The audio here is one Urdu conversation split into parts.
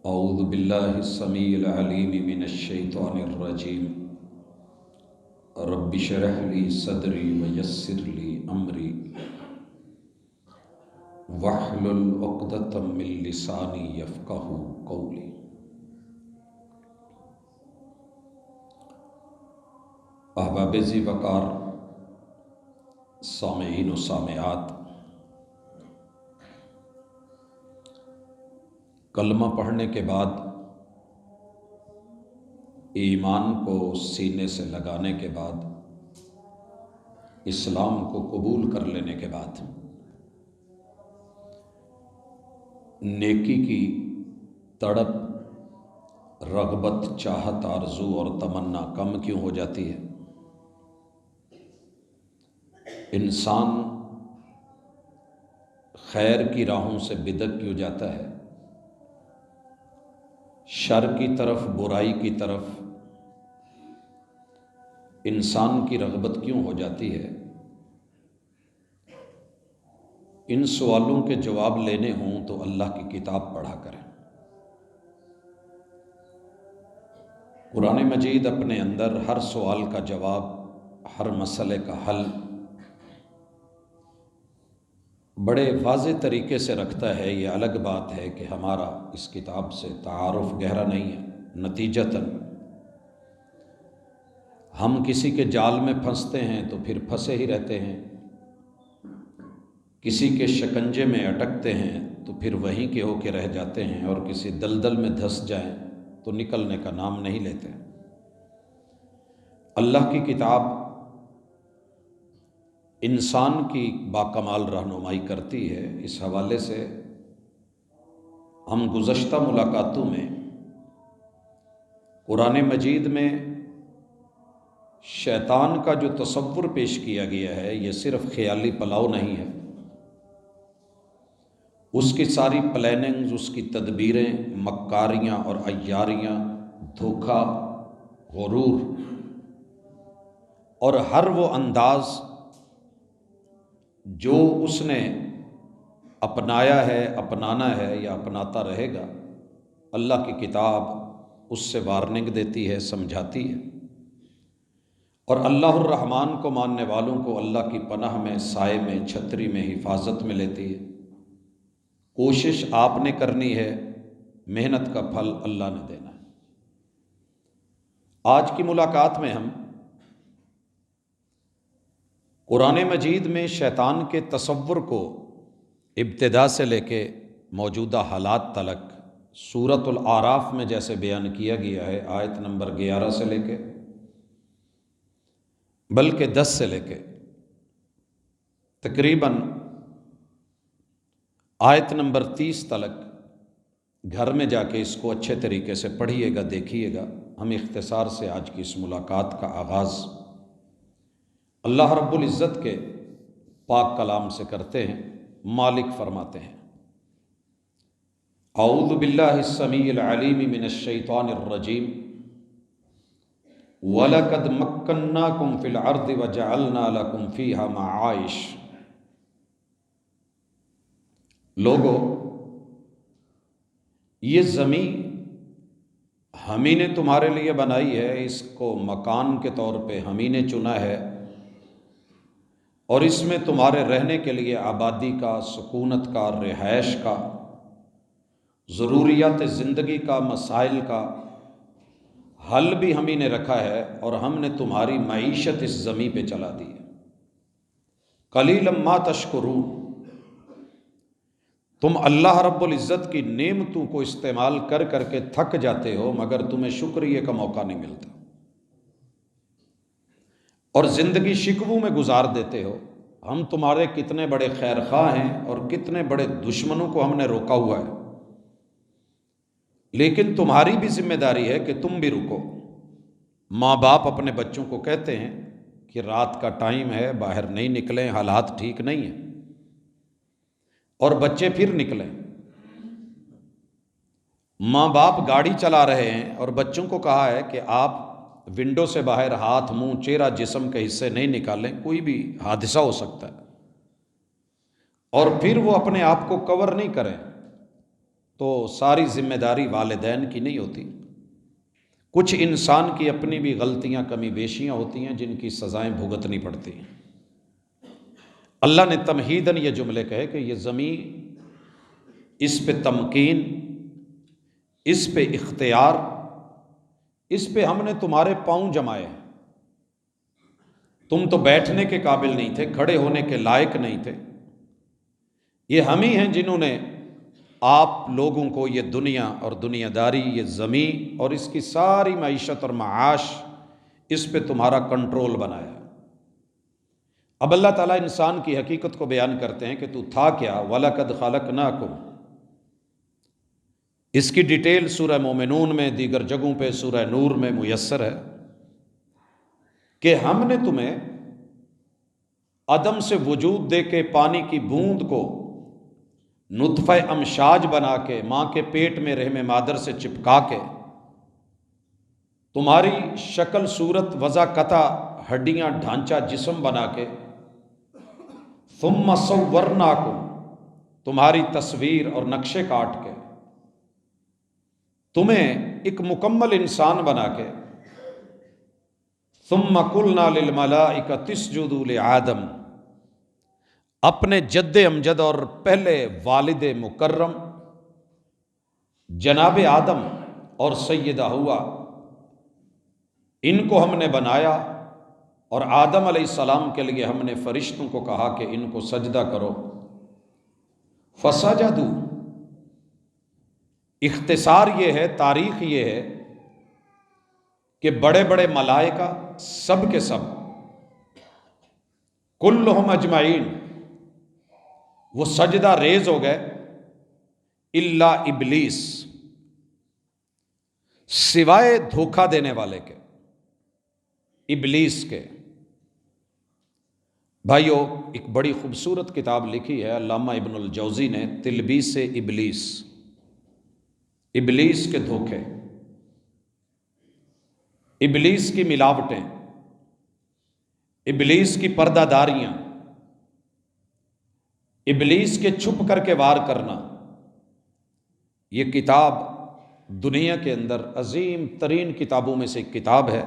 اعوذ باللہ السمیع العلیم من الشیطان الرجیم رب اشرح لی صدری ویسر لی امری واحلل عقدۃ من لسانی یفقہوا قولی۔ احباب ذی وقار سامعین و سامعات، کلمہ پڑھنے کے بعد ایمان کو سینے سے لگانے کے بعد اسلام کو قبول کر لینے کے بعد نیکی کی تڑپ، رغبت، چاہت، آرزو اور تمنا کم کیوں ہو جاتی ہے؟ انسان خیر کی راہوں سے بدک کیوں جاتا ہے؟ شر کی طرف، برائی کی طرف انسان کی رغبت کیوں ہو جاتی ہے؟ ان سوالوں کے جواب لینے ہوں تو اللہ کی کتاب پڑھا کریں۔ قرآن مجید اپنے اندر ہر سوال کا جواب، ہر مسئلے کا حل بڑے واضح طریقے سے رکھتا ہے۔ یہ الگ بات ہے کہ ہمارا اس کتاب سے تعارف گہرا نہیں ہے، نتیجتاً ہم کسی کے جال میں پھنستے ہیں تو پھر پھنسے ہی رہتے ہیں، کسی کے شکنجے میں اٹکتے ہیں تو پھر وہیں کے ہو کے رہ جاتے ہیں، اور کسی دلدل میں دھس جائیں تو نکلنے کا نام نہیں لیتے۔ اللہ کی کتاب انسان کی باکمال رہنمائی کرتی ہے۔ اس حوالے سے ہم گزشتہ ملاقاتوں میں قرآن مجید میں شیطان کا جو تصور پیش کیا گیا ہے، یہ صرف خیالی پلاؤ نہیں ہے۔ اس کی ساری پلاننگز، اس کی تدبیریں، مکاریاں اور عیاریاں، دھوکہ، غرور اور ہر وہ انداز جو اس نے اپنایا ہے، اپنانا ہے یا اپناتا رہے گا، اللہ کی کتاب اس سے وارننگ دیتی ہے، سمجھاتی ہے، اور اللہ الرحمن کو ماننے والوں کو اللہ کی پناہ میں، سائے میں، چھتری میں، حفاظت میں لیتی ہے۔ کوشش آپ نے کرنی ہے، محنت کا پھل اللہ نے دینا ہے۔ آج کی ملاقات میں ہم قرآن مجید میں شیطان کے تصور کو ابتدا سے لے کے موجودہ حالات تلک سورۃ الاعراف میں جیسے بیان کیا گیا ہے، آیت نمبر 11 سے لے کے بلکہ 10 سے لے کے تقریباً آیت نمبر 30 تلک گھر میں جا کے اس کو اچھے طریقے سے پڑھیے گا، دیکھیے گا۔ ہم اختصار سے آج کی اس ملاقات کا آغاز اللہ رب العزت کے پاک کلام سے کرتے ہیں۔ مالک فرماتے ہیں، اعوذ باللہ السمیع العلیم من الشیطان الرجیم وَلَقَدْ مَكَّنَّاكُمْ فِي الْأَرْضِ وَجَعَلْنَا لَكُمْ فِيهَا مَعَائِشَ۔ لوگو، یہ زمین ہم ہی نے تمہارے لیے بنائی ہے، اس کو مکان کے طور پہ ہم ہی نے چنا ہے، اور اس میں تمہارے رہنے کے لیے آبادی کا، سکونت کا، رہائش کا، ضروریات زندگی کا، مسائل کا حل بھی ہم ہی نے رکھا ہے، اور ہم نے تمہاری معیشت اس زمین پہ چلا دی ہے۔ قلیلا ما تشکرون، تم اللہ رب العزت کی نعمتوں کو استعمال کر کر کے تھک جاتے ہو، مگر تمہیں شکریہ کا موقع نہیں ملتا، اور زندگی شکووں میں گزار دیتے ہو۔ ہم تمہارے کتنے بڑے خیر خواہ ہیں، اور کتنے بڑے دشمنوں کو ہم نے روکا ہوا ہے، لیکن تمہاری بھی ذمہ داری ہے کہ تم بھی رکو۔ ماں باپ اپنے بچوں کو کہتے ہیں کہ رات کا ٹائم ہے، باہر نہیں نکلیں، حالات ٹھیک نہیں ہیں، اور بچے پھر نکلیں۔ ماں باپ گاڑی چلا رہے ہیں اور بچوں کو کہا ہے کہ آپ ونڈو سے باہر ہاتھ، منہ، چہرہ، جسم کے حصے نہیں نکالیں، کوئی بھی حادثہ ہو سکتا ہے، اور پھر وہ اپنے آپ کو کور نہیں کریں، تو ساری ذمہ داری والدین کی نہیں ہوتی، کچھ انسان کی اپنی بھی غلطیاں کمی بیشیاں ہوتی ہیں جن کی سزائیں بھگتنی پڑتی ہیں۔ اللہ نے تمہیداً یہ جملے کہے کہ یہ زمین، اس پہ تمکین، اس پہ اختیار، اس پہ ہم نے تمہارے پاؤں جمائے ہیں، تم تو بیٹھنے کے قابل نہیں تھے، کھڑے ہونے کے لائق نہیں تھے، یہ ہم ہی ہیں جنہوں نے آپ لوگوں کو یہ دنیا اور دنیا داری، یہ زمین اور اس کی ساری معیشت اور معاش، اس پہ تمہارا کنٹرول بنایا۔ اب اللہ تعالیٰ انسان کی حقیقت کو بیان کرتے ہیں کہ تو تھا کیا، وَلَقَدْ خَلَقْنَاكُمْ۔ اس کی ڈیٹیل سورہ مومنون میں، دیگر جگہوں پہ سورہ نور میں میسر ہے کہ ہم نے تمہیں عدم سے وجود دے کے پانی کی بوند کو نطفہ امشاج بنا کے ماں کے پیٹ میں رحم مادر سے چپکا کے تمہاری شکل صورت وضع قطع ہڈیاں ڈھانچہ جسم بنا کے ثم صورناکم، تمہاری تصویر اور نقشے کاٹ کے تمہیں ایک مکمل انسان بنا کے ثم قلنا للملائکۃ اسجدوا لآدم، اپنے جد امجد اور پہلے والد مکرم جناب آدم اور سیدہ ہوا، ان کو ہم نے بنایا، اور آدم علیہ السلام کے لیے ہم نے فرشتوں کو کہا کہ ان کو سجدہ کرو، فسجدوا۔ اختصار یہ ہے، تاریخ یہ ہے کہ بڑے بڑے ملائکہ سب کے سب کلہم اجمعین وہ سجدہ ریز ہو گئے، الا ابلیس، سوائے دھوکہ دینے والے کے، ابلیس کے۔ بھائیو، ایک بڑی خوبصورت کتاب لکھی ہے علامہ ابن الجوزی نے، تلبیس ابلیس، ابلیس کے دھوکے، ابلیس کی ملاوٹیں، ابلیس کی پردہ داریاں، ابلیس کے چھپ کر کے وار کرنا۔ یہ کتاب دنیا کے اندر عظیم ترین کتابوں میں سے ایک کتاب ہے،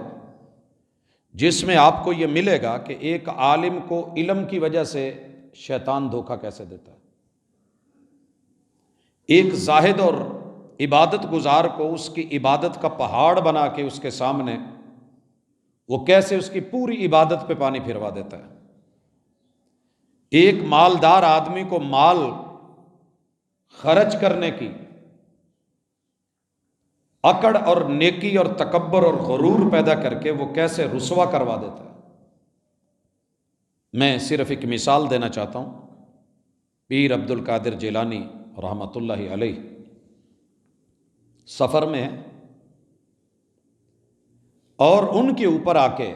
جس میں آپ کو یہ ملے گا کہ ایک عالم کو علم کی وجہ سے شیطان دھوکہ کیسے دیتا ہے، ایک زاہد اور عبادت گزار کو اس کی عبادت کا پہاڑ بنا کے اس کے سامنے وہ کیسے اس کی پوری عبادت پہ پانی پھروا دیتا ہے، ایک مالدار آدمی کو مال خرچ کرنے کی اکڑ اور نیکی اور تکبر اور غرور پیدا کر کے وہ کیسے رسوا کروا دیتا ہے۔ میں صرف ایک مثال دینا چاہتا ہوں، پیر عبد القادر جیلانی رحمۃ اللہ علیہ سفر میں ہیں، اور ان کے اوپر آ کے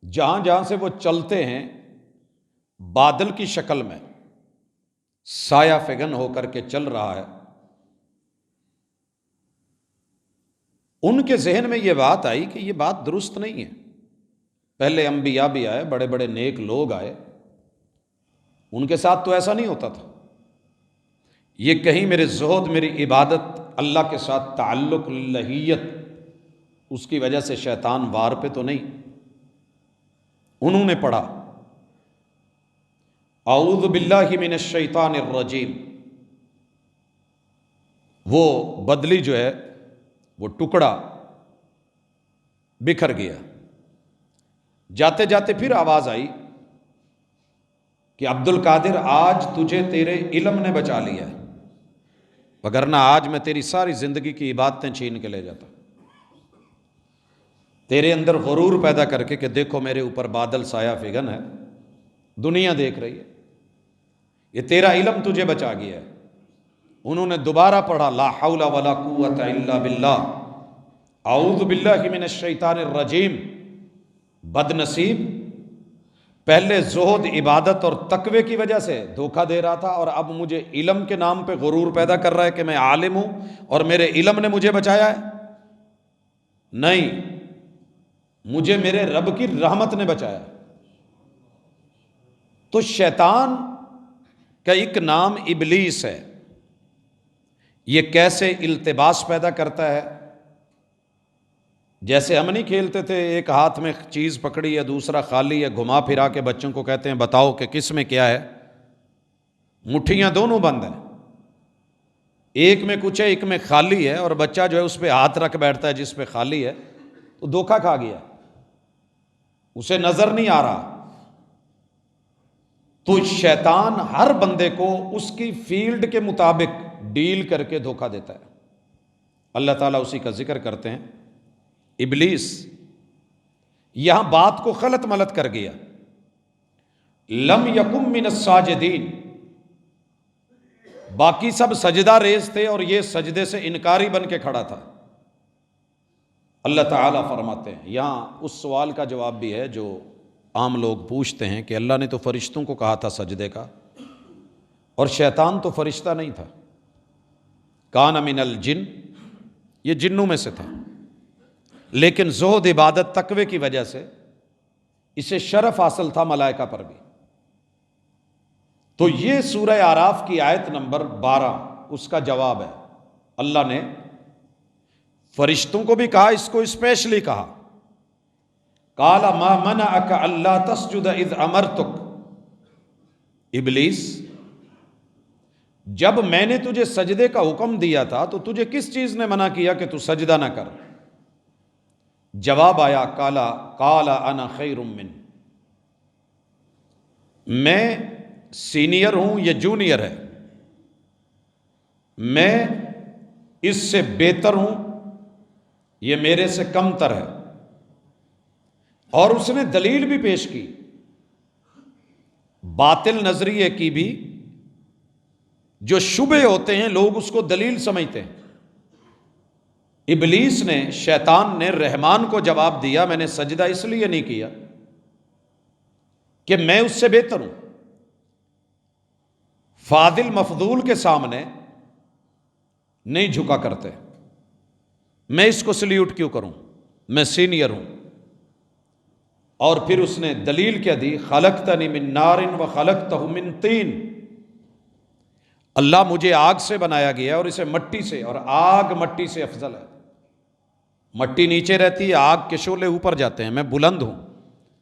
جہاں جہاں سے وہ چلتے ہیں بادل کی شکل میں سایہ فگن ہو کر کے چل رہا ہے۔ ان کے ذہن میں یہ بات آئی کہ یہ بات درست نہیں ہے، پہلے انبیاء بھی آئے، بڑے بڑے نیک لوگ آئے، ان کے ساتھ تو ایسا نہیں ہوتا تھا، یہ کہیں میرے زہد، میری عبادت، اللہ کے ساتھ تعلق، لہیت، اس کی وجہ سے شیطان وار پہ تو نہیں۔ انہوں نے پڑھا اعوذ باللہ من الشیطان الرجیم، وہ بدلی جو ہے وہ ٹکڑا بکھر گیا۔ جاتے جاتے پھر آواز آئی کہ عبد القادر آج تجھے تیرے علم نے بچا لیا ہے، وگرنہ آج میں تیری ساری زندگی کی عبادتیں چھین کے لے جاتا، تیرے اندر غرور پیدا کر کے کہ دیکھو میرے اوپر بادل سایہ فگن ہے، دنیا دیکھ رہی ہے، یہ تیرا علم تجھے بچا گیا ہے۔ انہوں نے دوبارہ پڑھا لا حول ولا قوت الا باللہ، اعوذ باللہ من الشیطان الرجیم۔ بد نصیب، پہلے زہد، عبادت اور تقوی کی وجہ سے دھوکہ دے رہا تھا، اور اب مجھے علم کے نام پہ غرور پیدا کر رہا ہے کہ میں عالم ہوں اور میرے علم نے مجھے بچایا ہے۔ نہیں، مجھے میرے رب کی رحمت نے بچایا۔ تو شیطان کا ایک نام ابلیس ہے، یہ کیسے التباس پیدا کرتا ہے؟ جیسے ہم نہیں کھیلتے تھے، ایک ہاتھ میں چیز پکڑی ہے دوسرا خالی ہے، گھما پھرا کے بچوں کو کہتے ہیں بتاؤ کہ کس میں کیا ہے، مٹھیاں دونوں بند ہیں، ایک میں کچھ ہے ایک میں خالی ہے، اور بچہ جو ہے اس پہ ہاتھ رکھ بیٹھتا ہے جس پہ خالی ہے، تو دھوکہ کھا گیا، اسے نظر نہیں آ رہا۔ تو شیطان ہر بندے کو اس کی فیلڈ کے مطابق ڈیل کر کے دھوکہ دیتا ہے۔ اللہ تعالیٰ اسی کا ذکر کرتے ہیں۔ ابلیس یہاں بات کو غلط ملت کر گیا، لم یکم من الساجدین، باقی سب سجدہ ریز تھے اور یہ سجدے سے انکاری بن کے کھڑا تھا۔ اللہ تعالیٰ فرماتے ہیں، یہاں اس سوال کا جواب بھی ہے جو عام لوگ پوچھتے ہیں کہ اللہ نے تو فرشتوں کو کہا تھا سجدے کا، اور شیطان تو فرشتہ نہیں تھا، کان من الجن، یہ جنوں میں سے تھا، لیکن زہد، عبادت، تقوی کی وجہ سے اسے شرف حاصل تھا ملائکہ پر بھی۔ تو یہ سورہ اعراف کی آیت نمبر 12 اس کا جواب ہے۔ اللہ نے فرشتوں کو بھی کہا، اس کو اسپیشلی کہا، قال ما منعک الا تسجد اذ امرتک، ابلیس جب میں نے تجھے سجدے کا حکم دیا تھا تو تجھے کس چیز نے منع کیا کہ تو سجدہ نہ کر؟ جواب آیا، قال انا خیر من، میں سینئر ہوں، یہ جونیئر ہے، میں اس سے بہتر ہوں، یہ میرے سے کم تر ہے۔ اور اس نے دلیل بھی پیش کی، باطل نظریے کی بھی، جو شبہ ہوتے ہیں لوگ اس کو دلیل سمجھتے ہیں۔ ابلیس نے، شیطان نے رحمان کو جواب دیا، میں نے سجدہ اس لیے نہیں کیا کہ میں اس سے بہتر ہوں، فاضل مفضول کے سامنے نہیں جھکا کرتے، میں اس کو سلیوٹ کیوں کروں، میں سینئر ہوں۔ اور پھر اس نے دلیل کیا دی، خلقتنی من نار و خلقتہ من طین، اللہ مجھے آگ سے بنایا گیا اور اسے مٹی سے، اور آگ مٹی سے افضل ہے، مٹی نیچے رہتی ہے، آگ کے شعلے اوپر جاتے ہیں، میں بلند ہوں،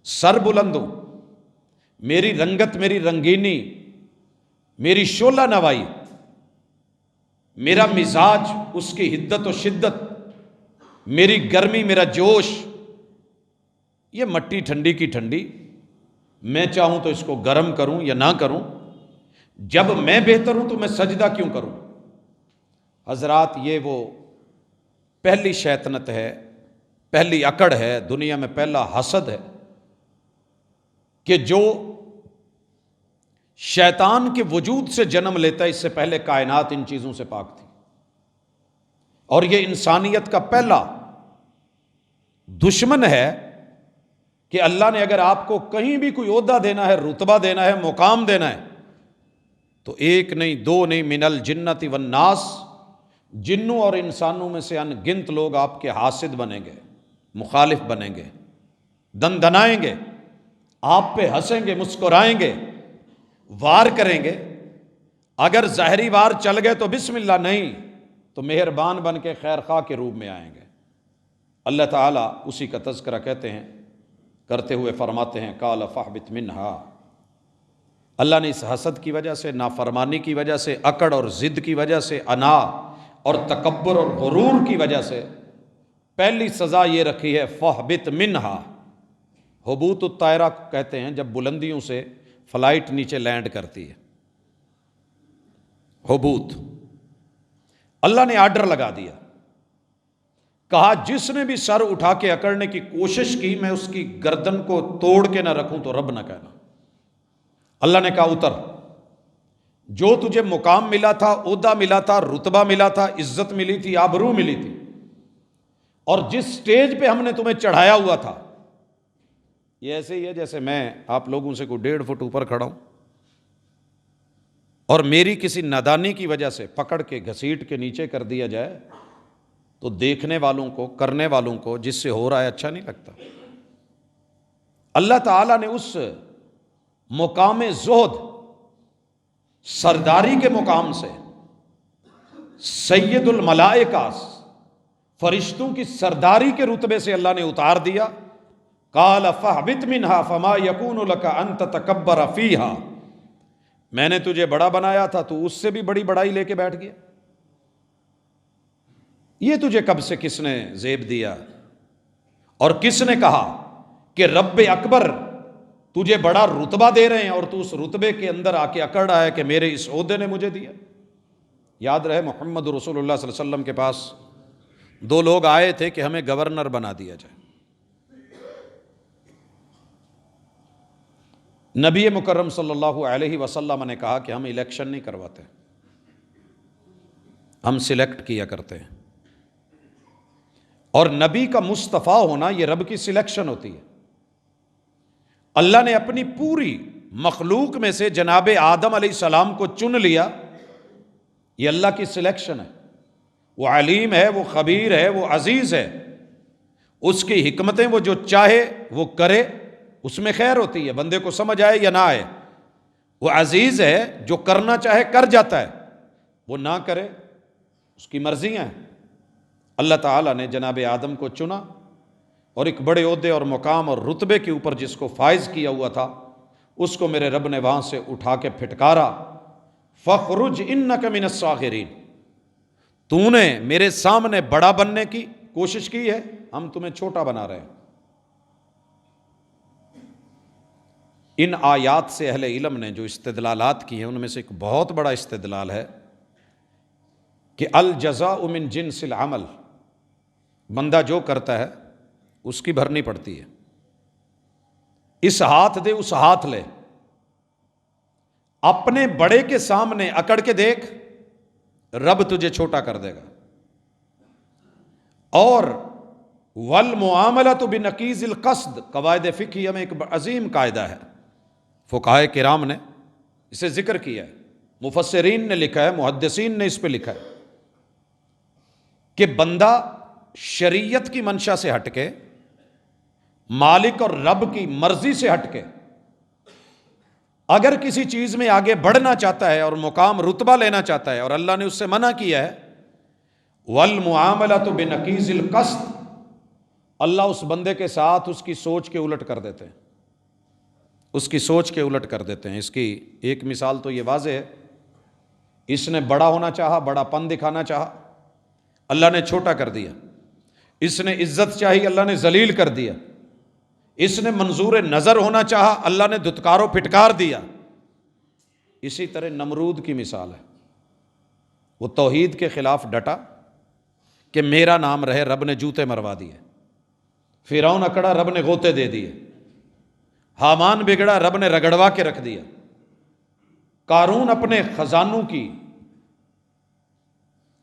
سر بلند ہوں، میری رنگت، میری رنگینی، میری شعلہ نوائی، میرا مزاج، اس کی حدت و شدت، میری گرمی، میرا جوش، یہ مٹی ٹھنڈی کی ٹھنڈی، میں چاہوں تو اس کو گرم کروں یا نہ کروں، جب میں بہتر ہوں تو میں سجدہ کیوں کروں؟ حضرات، یہ وہ پہلی شیطنت ہے، پہلی اکڑ ہے، دنیا میں پہلا حسد ہے کہ جو شیطان کے وجود سے جنم لیتا ہے، اس سے پہلے کائنات ان چیزوں سے پاک تھی، اور یہ انسانیت کا پہلا دشمن ہے کہ اللہ نے اگر آپ کو کہیں بھی کوئی عہدہ دینا ہے، رتبہ دینا ہے، مقام دینا ہے، تو ایک نہیں، دو نہیں، من الجنت والناس، جنوں اور انسانوں میں سے ان گنت لوگ آپ کے حاسد بنیں گے، مخالف بنیں گے، دندنائیں گے، آپ پہ ہنسیں گے، مسکرائیں گے، وار کریں گے۔ اگر ظاہری وار چل گئے تو بسم اللہ، نہیں تو مہربان بن کے خیر خواہ کے روپ میں آئیں گے۔ اللہ تعالیٰ اسی کا تذکرہ کہتے ہیں، کرتے ہوئے فرماتے ہیں، قال فاہبط منہا، اللہ نے اس حسد کی وجہ سے، نافرمانی کی وجہ سے، اکڑ اور ضد کی وجہ سے، انا اور تکبر اور غرور کی وجہ سے پہلی سزا یہ رکھی ہے، فاہبط منہا۔ حبوط الطائرہ کہتے ہیں جب بلندیوں سے فلائٹ نیچے لینڈ کرتی ہے، حبوط۔ اللہ نے آرڈر لگا دیا، کہا جس نے بھی سر اٹھا کے اکڑنے کی کوشش کی، میں اس کی گردن کو توڑ کے نہ رکھوں تو رب نہ کہنا۔ اللہ نے کہا اتر، جو تجھے مقام ملا تھا، عہدہ ملا تھا، رتبہ ملا تھا، عزت ملی تھی، آبرو ملی تھی، اور جس سٹیج پہ ہم نے تمہیں چڑھایا ہوا تھا، یہ ایسے ہی ہے جیسے میں آپ لوگوں سے کوئی 1.5 فٹ اوپر کھڑا ہوں اور میری کسی نادانی کی وجہ سے پکڑ کے گھسیٹ کے نیچے کر دیا جائے تو دیکھنے والوں کو، کرنے والوں کو، جس سے ہو رہا ہے، اچھا نہیں لگتا۔ اللہ تعالیٰ نے اس مقام زہد، سرداری کے مقام سے سید الملائکہ، فرشتوں کی سرداری کے رتبے سے اللہ نے اتار دیا۔ قال فاہبط منہا فما یکون لک ان تتکبر فیہا، میں نے تجھے بڑا بنایا تھا، تو اس سے بھی بڑی بڑائی لے کے بیٹھ گیا۔ یہ تجھے کب سے کس نے زیب دیا؟ اور کس نے کہا کہ رب اکبر تجھے بڑا رتبہ دے رہے ہیں اور تو اس رتبے کے اندر آ کے اکڑ رہا ہے کہ میرے اس عہدے نے مجھے دیا؟ یاد رہے محمد رسول اللہ صلی اللہ علیہ وسلم کے پاس 2 لوگ آئے تھے کہ ہمیں گورنر بنا دیا جائے۔ نبی مکرم صلی اللہ علیہ وسلم نے کہا کہ ہم الیکشن نہیں کرواتے، ہم سلیکٹ کیا کرتے ہیں، اور نبی کا مصطفیٰ ہونا یہ رب کی سلیکشن ہوتی ہے۔ اللہ نے اپنی پوری مخلوق میں سے جناب آدم علیہ السلام کو چن لیا، یہ اللہ کی سلیکشن ہے۔ وہ علیم ہے، وہ خبیر ہے، وہ عزیز ہے، اس کی حکمتیں وہ جو چاہے وہ کرے، اس میں خیر ہوتی ہے، بندے کو سمجھ آئے یا نہ آئے۔ وہ عزیز ہے، جو کرنا چاہے کر جاتا ہے، وہ نہ کرے اس کی مرضیاں ہیں۔ اللہ تعالیٰ نے جناب آدم کو چنا اور ایک بڑے عہدے اور مقام اور رتبے کے اوپر جس کو فائز کیا ہوا تھا، اس کو میرے رب نے وہاں سے اٹھا کے پھٹکارا۔ فَخْرُجْ إِنَّكَ مِنَ الصَّاغِرِينَ، تو نے میرے سامنے بڑا بننے کی کوشش کی ہے، ہم تمہیں چھوٹا بنا رہے ہیں۔ ان آیات سے اہل علم نے جو استدلالات کی ہیں ان میں سے ایک بہت بڑا استدلال ہے کہ الجزاء من جنس العمل، بندہ جو کرتا ہے اس کی بھرنی پڑتی ہے۔ اس ہاتھ دے اس ہاتھ لے، اپنے بڑے کے سامنے اکڑ کے دیکھ، رب تجھے چھوٹا کر دے گا۔ اور والمعاملۃ بنقیض القصد، قواعد فقہیہ میں ایک عظیم قاعدہ ہے، فقہائے کرام نے اسے ذکر کیا ہے، مفسرین نے لکھا ہے، محدثین نے اس پہ لکھا ہے کہ بندہ شریعت کی منشا سے ہٹ کے، مالک اور رب کی مرضی سے ہٹ کے اگر کسی چیز میں آگے بڑھنا چاہتا ہے اور مقام رتبہ لینا چاہتا ہے اور اللہ نے اس سے منع کیا ہے، والمعاملۃ بنقیض القصد، اللہ اس بندے کے ساتھ اس کی سوچ کے الٹ کر دیتے ہیں، اس کی سوچ کے الٹ کر دیتے ہیں۔ اس کی ایک مثال تو یہ واضح ہے، اس نے بڑا ہونا چاہا، بڑا پن دکھانا چاہا، اللہ نے چھوٹا کر دیا۔ اس نے عزت چاہی، اللہ نے ذلیل کر دیا۔ اس نے منظور نظر ہونا چاہا، اللہ نے دھتکار و پھٹکار دیا۔ اسی طرح نمرود کی مثال ہے، وہ توحید کے خلاف ڈٹا کہ میرا نام رہے، رب نے جوتے مروا دیے۔ فرعون اکڑا، رب نے غوطے دے دیے۔ حامان بگڑا، رب نے رگڑوا کے رکھ دیا۔ قارون اپنے خزانوں کی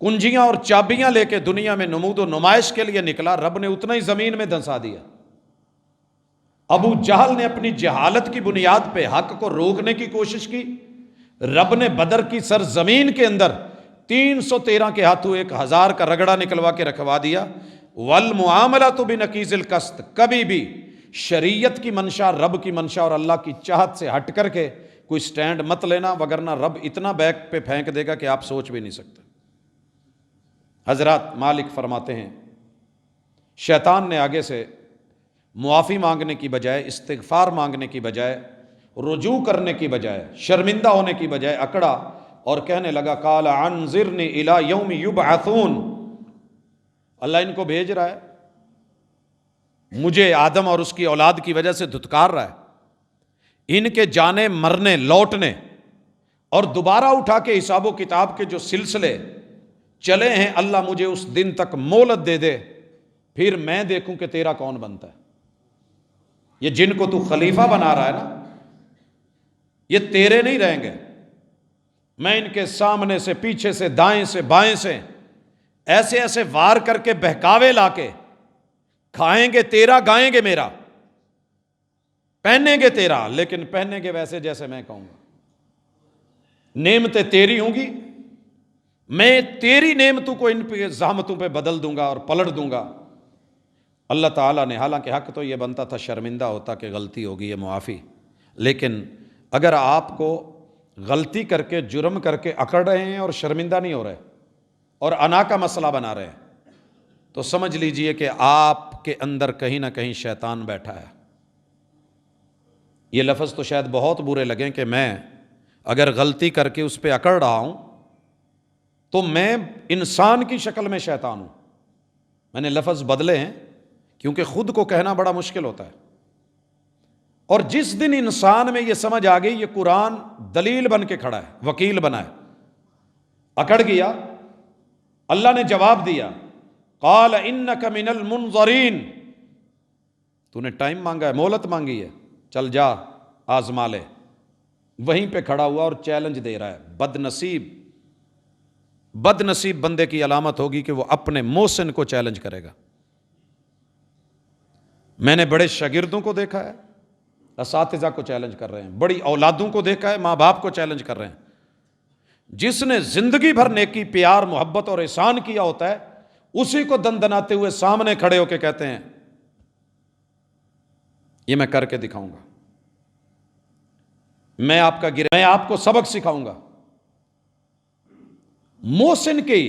کنجیاں اور چابیاں لے کے دنیا میں نمود و نمائش کے لیے نکلا، رب نے اتنا ہی زمین میں دھنسا دیا۔ ابو جہل نے اپنی جہالت کی بنیاد پہ حق کو روکنے کی کوشش کی، رب نے بدر کی سرزمین کے اندر 313 کے ہاتھوں 1000 کا رگڑا نکلوا کے رکھوا دیا۔ والمعاملۃ بنقیض القصد، کبھی بھی شریعت کی منشا، رب کی منشا اور اللہ کی چاہت سے ہٹ کر کے کوئی سٹینڈ مت لینا، وگرنہ رب اتنا بیک پہ پھینک دے گا کہ آپ سوچ بھی نہیں سکتے۔ حضرات مالک فرماتے ہیں، شیطان نے آگے سے معافی مانگنے کی بجائے، استغفار مانگنے کی بجائے، رجوع کرنے کی بجائے، شرمندہ ہونے کی بجائے اکڑا اور کہنے لگا قال انظرنی الی یوم یبعثون، اللہ ان کو بھیج رہا ہے، مجھے آدم اور اس کی اولاد کی وجہ سے دھتکار رہا ہے، ان کے جانے مرنے لوٹنے اور دوبارہ اٹھا کے حساب و کتاب کے جو سلسلے چلے ہیں، اللہ مجھے اس دن تک مہلت دے دے، پھر میں دیکھوں کہ تیرا کون بنتا ہے۔ یہ جن کو تو خلیفہ بنا رہا ہے نا، یہ تیرے نہیں رہیں گے، میں ان کے سامنے سے، پیچھے سے، دائیں سے، بائیں سے ایسے ایسے وار کر کے بہکاوے لا کے کھائیں گے تیرا، گائیں گے میرا، پہنیں گے تیرا، لیکن پہنیں گے ویسے جیسے میں کہوں گا۔ نعمتیں تیری ہوں گی، میں تیری نعمتوں کو ان پہ زحمتوں پہ بدل دوں گا اور پلٹ دوں گا۔ اللہ تعالیٰ نے، حالانکہ حق تو یہ بنتا تھا شرمندہ ہوتا کہ غلطی ہوگی، یہ معافی، لیکن اگر آپ کو غلطی کر کے، جرم کر کے اکڑ رہے ہیں اور شرمندہ نہیں ہو رہے، اور انا کا مسئلہ بنا رہے ہیں تو سمجھ لیجئے کہ آپ کے اندر کہیں نہ کہیں شیطان بیٹھا ہے۔ یہ لفظ تو شاید بہت برے لگیں کہ میں اگر غلطی کر کے اس پہ اکڑ رہا ہوں تو میں انسان کی شکل میں شیطان ہوں۔ میں نے لفظ بدلے ہیں کیونکہ خود کو کہنا بڑا مشکل ہوتا ہے، اور جس دن انسان میں یہ سمجھ آ گئی، یہ قرآن دلیل بن کے کھڑا ہے، وکیل بنا ہے، اکڑ گیا، اللہ نے جواب دیا، قال انک من المنظرین، تو نے ٹائم مانگا ہے، مہلت مانگی ہے، چل جا آزما لے، وہیں پہ کھڑا ہوا اور چیلنج دے رہا ہے۔ بد نصیب بندے کی علامت ہوگی کہ وہ اپنے محسن کو چیلنج کرے گا۔ میں نے بڑے شاگردوں کو دیکھا ہے اساتذہ کو چیلنج کر رہے ہیں، بڑی اولادوں کو دیکھا ہے ماں باپ کو چیلنج کر رہے ہیں۔ جس نے زندگی بھر نیکی، پیار، محبت اور احسان کیا ہوتا ہے، اسی کو دندناتے ہوئے سامنے کھڑے ہو کے کہتے ہیں یہ میں کر کے دکھاؤں گا، میں آپ کو سبق سکھاؤں گا۔ محسن کی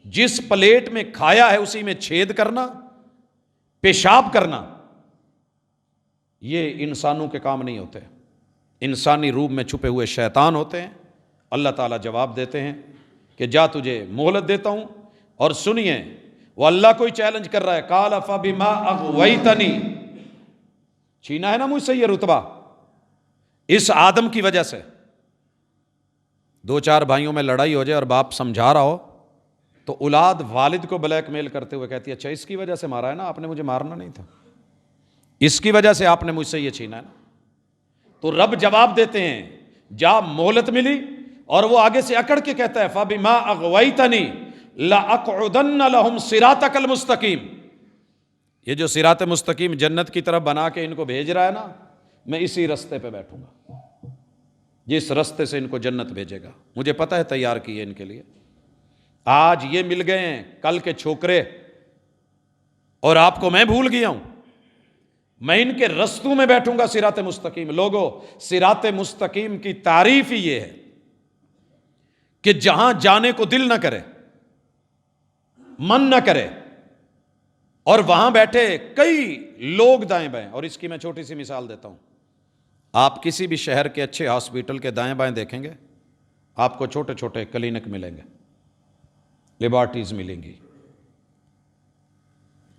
جس پلیٹ میں کھایا ہے اسی میں چھید کرنا، پیشاب کرنا، یہ انسانوں کے کام نہیں ہوتے، انسانی روپ میں چھپے ہوئے شیطان ہوتے ہیں۔ اللہ تعالیٰ جواب دیتے ہیں کہ جا تجھے مہلت دیتا ہوں، اور سنیے وہ اللہ کو ہی چیلنج کر رہا ہے، قال فبما اغویتنی، چھینا ہے نا مجھ سے یہ رتبہ اس آدم کی وجہ سے۔ دو چار بھائیوں میں لڑائی ہو جائے اور باپ سمجھا رہا ہو تو اولاد والد کو بلیک میل کرتے ہوئے کہتی ہے اچھا اس کی وجہ سے مارا ہے نا، آپ نے مجھے مارنا نہیں تھا، اس کی وجہ سے آپ نے مجھ سے یہ چھینا ہے نا۔ تو رب جواب دیتے ہیں جا مہلت ملی، اور وہ آگے سے اکڑ کے کہتا ہے فبما اغویتنی لاقعدن لهم صراطک المستقیم، یہ جو صراط مستقیم جنت کی طرف بنا کے ان کو بھیج رہا ہے نا، میں اسی رستے پہ بیٹھوں گا جس رستے سے ان کو جنت بھیجے گا، مجھے پتہ ہے تیار کیے ان کے لیے۔ آج یہ مل گئے ہیں کل کے چھوکرے، اور آپ کو میں بھول گیا ہوں، میں ان کے رستوں میں بیٹھوں گا صراط مستقیم۔ لوگوں، صراط مستقیم کی تعریف ہی یہ ہے کہ جہاں جانے کو دل نہ کرے، من نہ کرے، اور وہاں بیٹھے کئی لوگ دائیں بائیں۔ اور اس کی میں چھوٹی سی مثال دیتا ہوں، آپ کسی بھی شہر کے اچھے ہاسپٹل کے دائیں بائیں دیکھیں گے، آپ کو چھوٹے چھوٹے کلینک ملیں گے، لیبارٹریز ملیں گی۔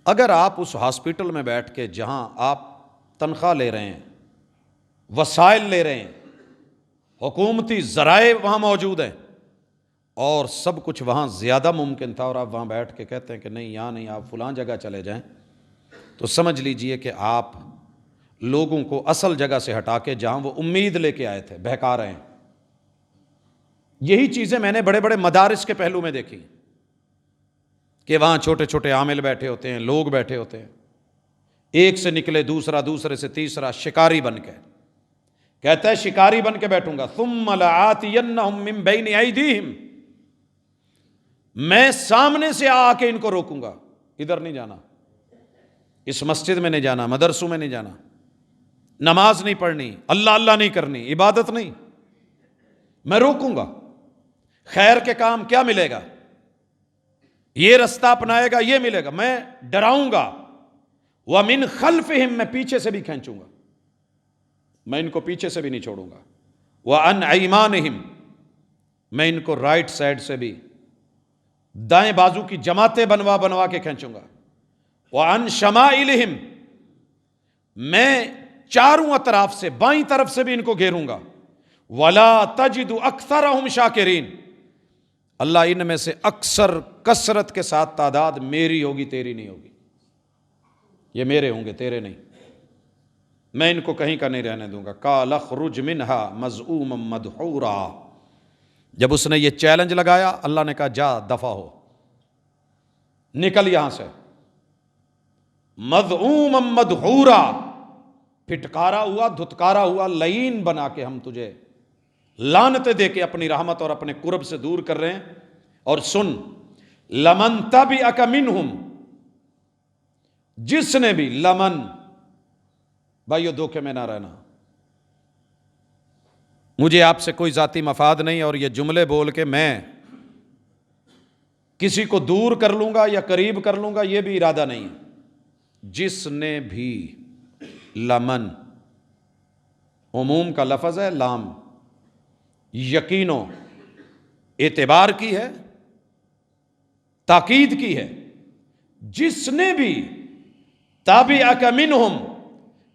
اگر آپ اس ہاسپٹل میں بیٹھ کے جہاں آپ تنخواہ لے رہے ہیں، وسائل لے رہے ہیں، حکومتی ذرائع وہاں موجود ہیں، اور سب کچھ وہاں زیادہ ممکن تھا، اور آپ وہاں بیٹھ کے کہتے ہیں کہ نہیں یہاں نہیں، آپ فلاں جگہ چلے جائیں، تو سمجھ لیجئے کہ آپ لوگوں کو اصل جگہ سے ہٹا کے جہاں وہ امید لے کے آئے تھے بہکا رہے ہیں۔ یہی چیزیں میں نے بڑے بڑے مدارس کے پہلو میں دیکھی کہ وہاں چھوٹے چھوٹے عامل بیٹھے ہوتے ہیں، لوگ بیٹھے ہوتے ہیں، ایک سے نکلے دوسرا، دوسرے سے تیسرا، شکاری بن کے کہتا ہے شکاری بن کے بیٹھوں گا، ثم لآتینہم من بین ایدیہم، میں سامنے سے آ کے ان کو روکوں گا، ادھر نہیں جانا، اس مسجد میں نہیں جانا، مدرسوں میں نہیں جانا، نماز نہیں پڑھنی، اللہ اللہ نہیں کرنی، عبادت نہیں، میں روکوں گا۔ خیر کے کام کیا ملے گا، یہ رستہ اپنائے گا یہ ملے گا، میں ڈراؤں گا۔ وَمِنْ خَلْفِهِمْ، میں پیچھے سے بھی کھینچوں گا، میں ان کو پیچھے سے بھی نہیں چھوڑوں گا۔ وَعَنْ أَيْمَانِهِمْ، میں ان کو رائٹ سائڈ سے بھی، دائیں بازو کی جماعتیں بنوا بنوا کے کھینچوں گا۔ وَعَنْ شَمَائِلِهِمْ، میں چاروں اطراف سے، بائیں طرف سے بھی ان کو گھیروں گا۔ وَلَا تَجِدُ أَكْثَرَهُمْ شَاكِرِينَ، اللہ ان میں سے اکثر کثرت کے ساتھ تعداد میری ہوگی، تیری نہیں ہوگی، یہ میرے ہوں گے تیرے نہیں، میں ان کو کہیں کا نہیں رہنے دوں گا۔ قَالَ اخْرُجْ مِنْهَا مَذْءُومًا مَدْحُورًا، جب اس نے یہ چیلنج لگایا اللہ نے کہا جا دفع ہو، نکل یہاں سے۔ مَذْءُومًا مَدْحُورًا، پھٹکارا ہوا، دھتکارا ہوا، لعین بنا کے ہم تجھے لعنتیں دے کے اپنی رحمت اور اپنے قرب سے دور کر رہے ہیں۔ اور سن، لمن تبعک منہم، جس نے بھی، لمن بھائیو دھوکے میں نہ رہنا، مجھے آپ سے کوئی ذاتی مفاد نہیں، اور یہ جملے بول کے میں کسی کو دور کر لوں گا یا قریب کر لوں گا یہ بھی ارادہ نہیں ہے۔ جس نے بھی، لمن عموم کا لفظ ہے، لام یقینوں اعتبار کی ہے، تاکید کی ہے، جس نے بھی تابعک منہم،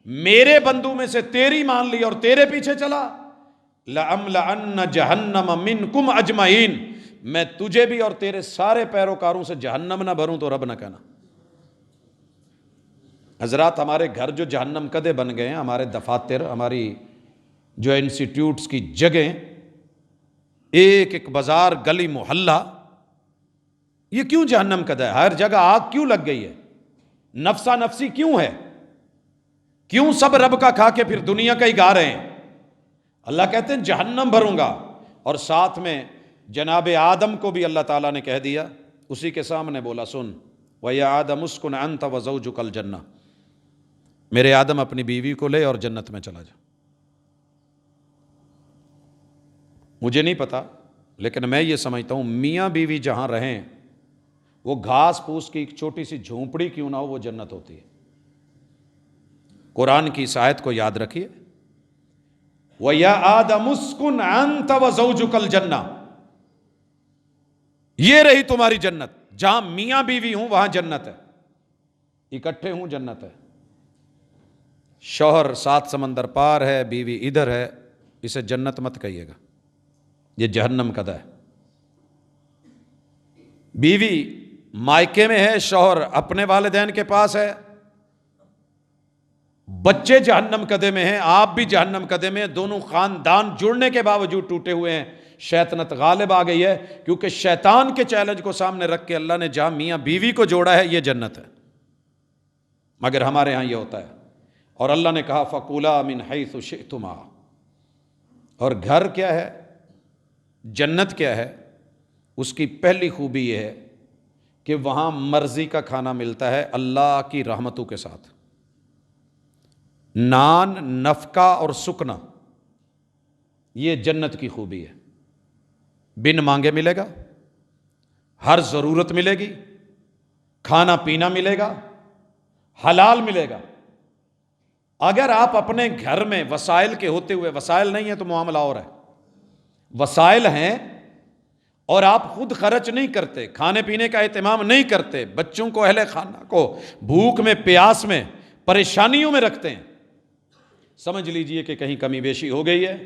میرے بندوں میں سے تیری مان لی اور تیرے پیچھے چلا، لَأَمْلَأَنَّ جَهَنَّمَ مِنْكُمْ أَجْمَعِينَ، میں تجھے بھی اور تیرے سارے پیروکاروں سے جہنم نہ بھروں تو رب نہ کہنا۔ حضرات ہمارے گھر جو جہنم کدے بن گئے ہیں، ہمارے دفاتر، ہماری جو انسٹیٹیوٹس کی جگہیں، ایک ایک بازار، گلی، محلہ، یہ کیوں جہنم کدہ ہے؟ ہر جگہ آگ کیوں لگ گئی ہے؟ نفسا نفسی کیوں ہے؟ کیوں سب رب کا کھا کے پھر دنیا کا ہی گا رہے ہیں؟ اللہ کہتے ہیں جہنم بھروں گا، اور ساتھ میں جناب آدم کو بھی اللہ تعالیٰ نے کہہ دیا، اسی کے سامنے بولا، سن وَيَا آدَمُ اسْكُنْ أَنْتَ وَزَوْجُكَ الْجَنَّةَ، میرے آدم اپنی بیوی کو لے اور جنت میں چلا جا۔ مجھے نہیں پتا، لیکن میں یہ سمجھتا ہوں میاں بیوی جہاں رہیں، وہ گھاس پھوس کی ایک چھوٹی سی جھونپڑی کیوں نہ ہو، وہ جنت ہوتی ہے۔ قرآن کی اس آیت کو یاد رکھیے، وَيَا آدَمُ اسْكُنْ أَنْتَ وَزَوْجُكَ الْجَنَّةَ، یہ رہی تمہاری جنت، جہاں میاں بیوی ہوں وہاں جنت ہے، اکٹھے ہوں جنت ہے۔ شوہر 7 سمندر پار ہے، بیوی ادھر ہے، اسے جنت مت کہیے گا، یہ جہنم کدہ ہے۔ بیوی مائکے میں ہے، شوہر اپنے والدین کے پاس ہے، بچے جہنم کدے میں ہیں، آپ بھی جہنم کدے میں ہیں، دونوں خاندان جڑنے کے باوجود ٹوٹے ہوئے ہیں۔ شیطنت غالب آ گئی ہے، کیونکہ شیطان کے چیلنج کو سامنے رکھ کے اللہ نے جہاں میاں بیوی کو جوڑا ہے یہ جنت ہے، مگر ہمارے ہاں یہ ہوتا ہے۔ اور اللہ نے کہا فَكُلَا مِنْ حَيْثُ شِئْتُمَا، اور گھر کیا ہے، جنت کیا ہے، اس کی پہلی خوبی یہ ہے کہ وہاں مرضی کا کھانا ملتا ہے اللہ کی رحمتوں کے ساتھ، نان، نفقہ اور سکنا، یہ جنت کی خوبی ہے۔ بن مانگے ملے گا، ہر ضرورت ملے گی، کھانا پینا ملے گا، حلال ملے گا۔ اگر آپ اپنے گھر میں وسائل کے ہوتے ہوئے، وسائل نہیں ہے تو معاملہ اور ہے، وسائل ہیں اور آپ خود خرچ نہیں کرتے، کھانے پینے کا اہتمام نہیں کرتے، بچوں کو، اہل خانہ کو بھوک میں، پیاس میں، پریشانیوں میں رکھتے ہیں، سمجھ لیجئے کہ کہیں کمی بیشی ہو گئی ہے۔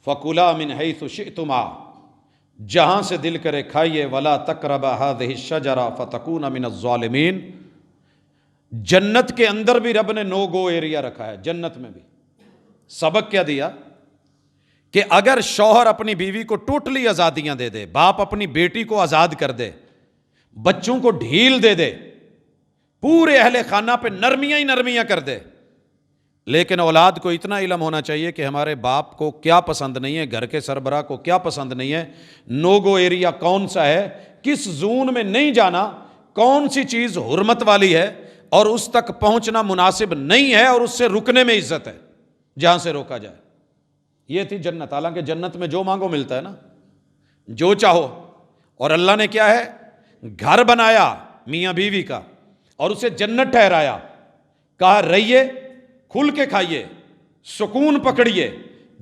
فَكُلَا مِنْ حَيْثُ شِئْتُمَا، جہاں سے دل کرے کھائیے، وَلَا تَقْرَبَا هَذِهِ الشَّجَرَةَ فَتَكُونَ مِنَ الظَّالِمِينَ۔ جنت کے اندر بھی رب نے نو گو ایریا رکھا ہے، جنت میں بھی۔ سبق کیا دیا کہ اگر شوہر اپنی بیوی کو ٹوٹلی آزادیاں دے دے، باپ اپنی بیٹی کو آزاد کر دے، بچوں کو ڈھیل دے دے، پورے اہل خانہ پہ نرمیاں ہی نرمیاں کر دے، لیکن اولاد کو اتنا علم ہونا چاہیے کہ ہمارے باپ کو کیا پسند نہیں ہے، گھر کے سربراہ کو کیا پسند نہیں ہے، نو گو ایریا کون سا ہے، کس زون میں نہیں جانا، کون سی چیز حرمت والی ہے اور اس تک پہنچنا مناسب نہیں ہے، اور اس سے رکنے میں عزت ہے جہاں سے روکا جائے۔ یہ تھی جنت۔ حالانکہ جنت میں جو مانگو ملتا ہے نا، جو چاہو۔ اور اللہ نے کیا ہے، گھر بنایا میاں بیوی کا اور اسے جنت ٹھہرایا، کہا رہیے، کھل کے کھائیے، سکون پکڑیے۔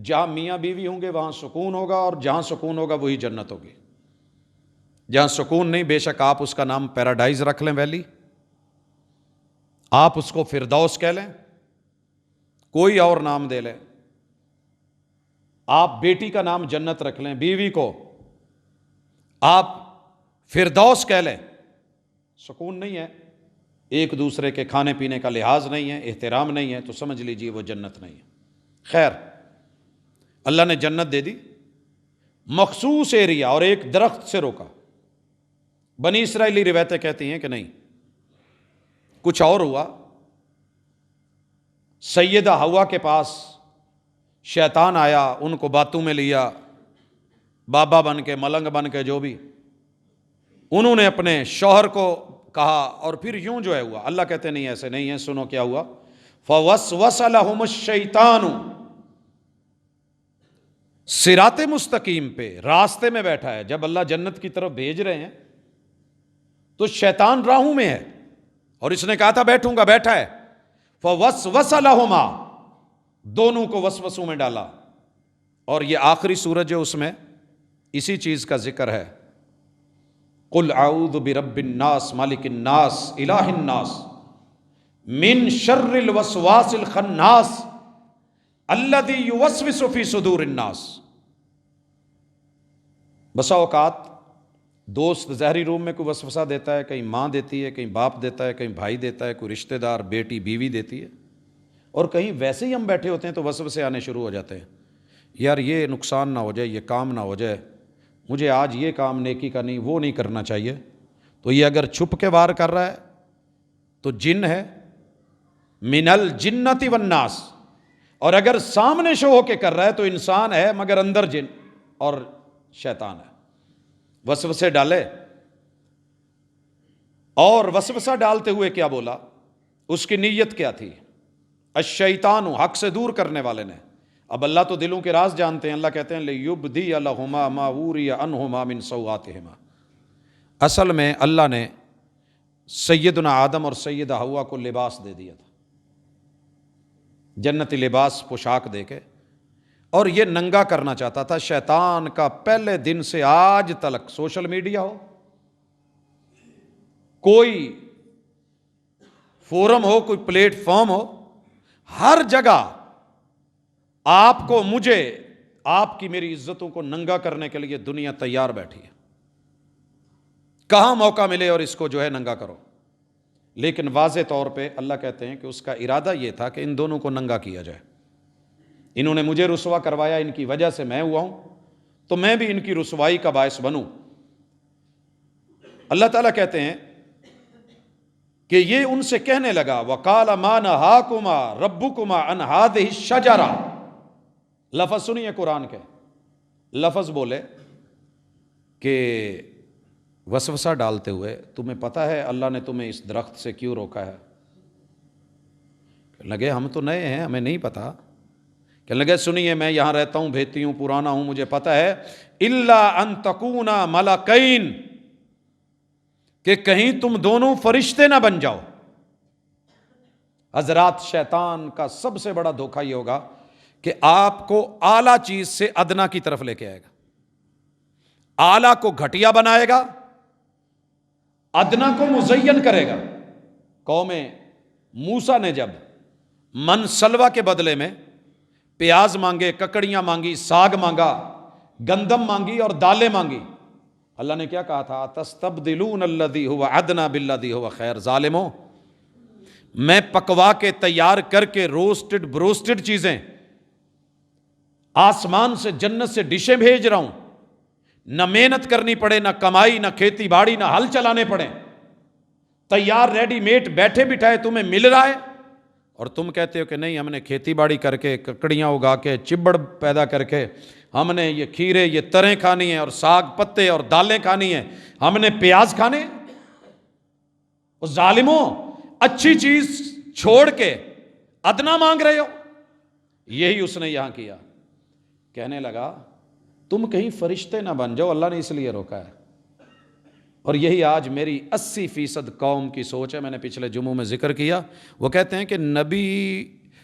جہاں میاں بیوی ہوں گے وہاں سکون ہوگا، اور جہاں سکون ہوگا وہی جنت ہوگی۔ جہاں سکون نہیں، بے شک آپ اس کا نام پیراڈائز رکھ لیں، ویلی، آپ اس کو فردوس کہہ لیں، کوئی اور نام دے لیں، آپ بیٹی کا نام جنت رکھ لیں، بیوی کو آپ فردوس کہہ لیں، سکون نہیں ہے، ایک دوسرے کے کھانے پینے کا لحاظ نہیں ہے، احترام نہیں ہے، تو سمجھ لیجئے وہ جنت نہیں ہے۔ خیر، اللہ نے جنت دے دی، مخصوص ایریا، اور ایک درخت سے روکا۔ بنی اسرائیلی روایتیں کہتی ہیں کہ نہیں، کچھ اور ہوا۔ سیدہ حوا کے پاس شیطان آیا، ان کو باتوں میں لیا، بابا بن کے، ملنگ بن کے، جو بھی، انہوں نے اپنے شوہر کو کہا، اور پھر یوں جو ہے ہوا۔ اللہ کہتے نہیں ایسے نہیں ہے، سنو کیا ہوا۔ فَوَسْوَسَ لَهُمُ الشَّيْطَانُ، صراط مستقیم پہ، راستے میں بیٹھا ہے۔ جب اللہ جنت کی طرف بھیج رہے ہیں تو شیطان راہوں میں ہے اور اس نے کہا تھا بیٹھوں گا، بیٹھا ہے، فوسوس لہما، دونوں کو وسوسوں میں ڈالا. اور یہ آخری سورج ہے، اس میں اسی چیز کا ذکر ہے. قل اعوذ برب الناس مالک الناس الہ الناس من شر الوسواس الخناس الذی یوسوس فی صدور الناس. بسا اوقات دوست ظاہری روم میں کوئی وسوسہ دیتا ہے، کہیں ماں دیتی ہے، کہیں باپ دیتا ہے، کہیں بھائی دیتا ہے، کوئی رشتہ دار، بیٹی، بیوی دیتی ہے، اور کہیں ویسے ہی ہم بیٹھے ہوتے ہیں تو وسوسے آنے شروع ہو جاتے ہیں. یار یہ نقصان نہ ہو جائے، یہ کام نہ ہو جائے، مجھے آج یہ کام نیکی کا نہیں، وہ نہیں کرنا چاہیے. تو یہ اگر چھپ کے وار کر رہا ہے تو جن ہے، من الجنت والناس، اور اگر سامنے شو ہو کے کر رہا ہے تو انسان ہے مگر اندر جن اور شیطان ہے. وسوسے ڈالے، اور وسوسہ ڈالتے ہوئے کیا بولا، اس کی نیت کیا تھی؟ الشیطان، حق سے دور کرنے والے نے. اب اللہ تو دلوں کے راز جانتے ہیں. اللہ کہتے ہیں لیبدی لہما ما اوری عنہما من سوآتہما. اصل میں اللہ نے سیدنا آدم اور سیدہ حوا کو لباس دے دیا تھا، جنتی لباس، پوشاک دے کے، اور یہ ننگا کرنا چاہتا تھا. شیطان کا پہلے دن سے آج تک سوشل میڈیا ہو، کوئی فورم ہو، کوئی پلیٹ فارم ہو، ہر جگہ آپ کو، مجھے، آپ کی، میری عزتوں کو ننگا کرنے کے لیے دنیا تیار بیٹھی ہے. کہاں موقع ملے اور اس کو جو ہے ننگا کرو. لیکن واضح طور پہ اللہ کہتے ہیں کہ اس کا ارادہ یہ تھا کہ ان دونوں کو ننگا کیا جائے. انہوں نے مجھے رسوا کروایا، ان کی وجہ سے میں ہوا ہوں، تو میں بھی ان کی رسوائی کا باعث بنوں. اللہ تعالیٰ کہتے ہیں کہ یہ ان سے کہنے لگا وَقَالَ مَا نَهَاكُمَا رَبُّكُمَا عَنْ هَٰذِهِ الشَّجَرَةِ. لفظ سنیے قرآن کے، لفظ بولے کہ وسوسہ ڈالتے ہوئے تمہیں پتہ ہے اللہ نے تمہیں اس درخت سے کیوں روکا ہے؟ کہنے لگے ہم تو نئے ہیں، ہمیں نہیں پتا. کہنے لگے سنیے، میں یہاں رہتا ہوں، بھیتی ہوں، پرانا ہوں، مجھے پتہ ہے. إِلَّا أَن تَكُونَ مَلَكَيْنِ، کہ کہیں تم دونوں فرشتے نہ بن جاؤ. حضرات شیطان کا سب سے بڑا دھوکہ یہ ہوگا کہ آپ کو اعلیٰ چیز سے ادنا کی طرف لے کے آئے گا، اعلیٰ کو گھٹیا بنائے گا، ادنا کو مزین کرے گا. قوم موسیٰ نے جب من سلوہ کے بدلے میں پیاز مانگے، ککڑیاں مانگی، ساگ مانگا، گندم مانگی اور دالیں مانگی، اللہ نے کیا کہا تھا؟ تستبدلون الذی هو ادنی بالذی هو خیر. ظالموں، میں پکوا کے تیار کر کے روسٹڈ بروسٹڈ چیزیں آسمان سے، جنت سے ڈشیں بھیج رہا ہوں، نہ محنت کرنی پڑے، نہ کمائی، نہ کھیتی باڑی، نہ ہل چلانے پڑے، تیار ریڈی میڈ بیٹھے بٹھائے تمہیں مل رہا ہے، اور تم کہتے ہو کہ نہیں، ہم نے کھیتی باڑی کر کے، ککڑیاں اگا کے، چبڑ پیدا کر کے، ہم نے یہ کھیرے، یہ تریں کھانی ہیں، اور ساگ پتے اور دالیں کھانی ہیں، ہم نے پیاز کھانے. اس ظالموں، اچھی چیز چھوڑ کے ادنا مانگ رہے ہو. یہی اس نے یہاں کیا. کہنے لگا تم کہیں فرشتے نہ بن جاؤ، اللہ نے اس لیے روکا ہے. اور یہی آج میری 80% قوم کی سوچ ہے. میں نے پچھلے جمعوں میں ذکر کیا، وہ کہتے ہیں کہ نبی،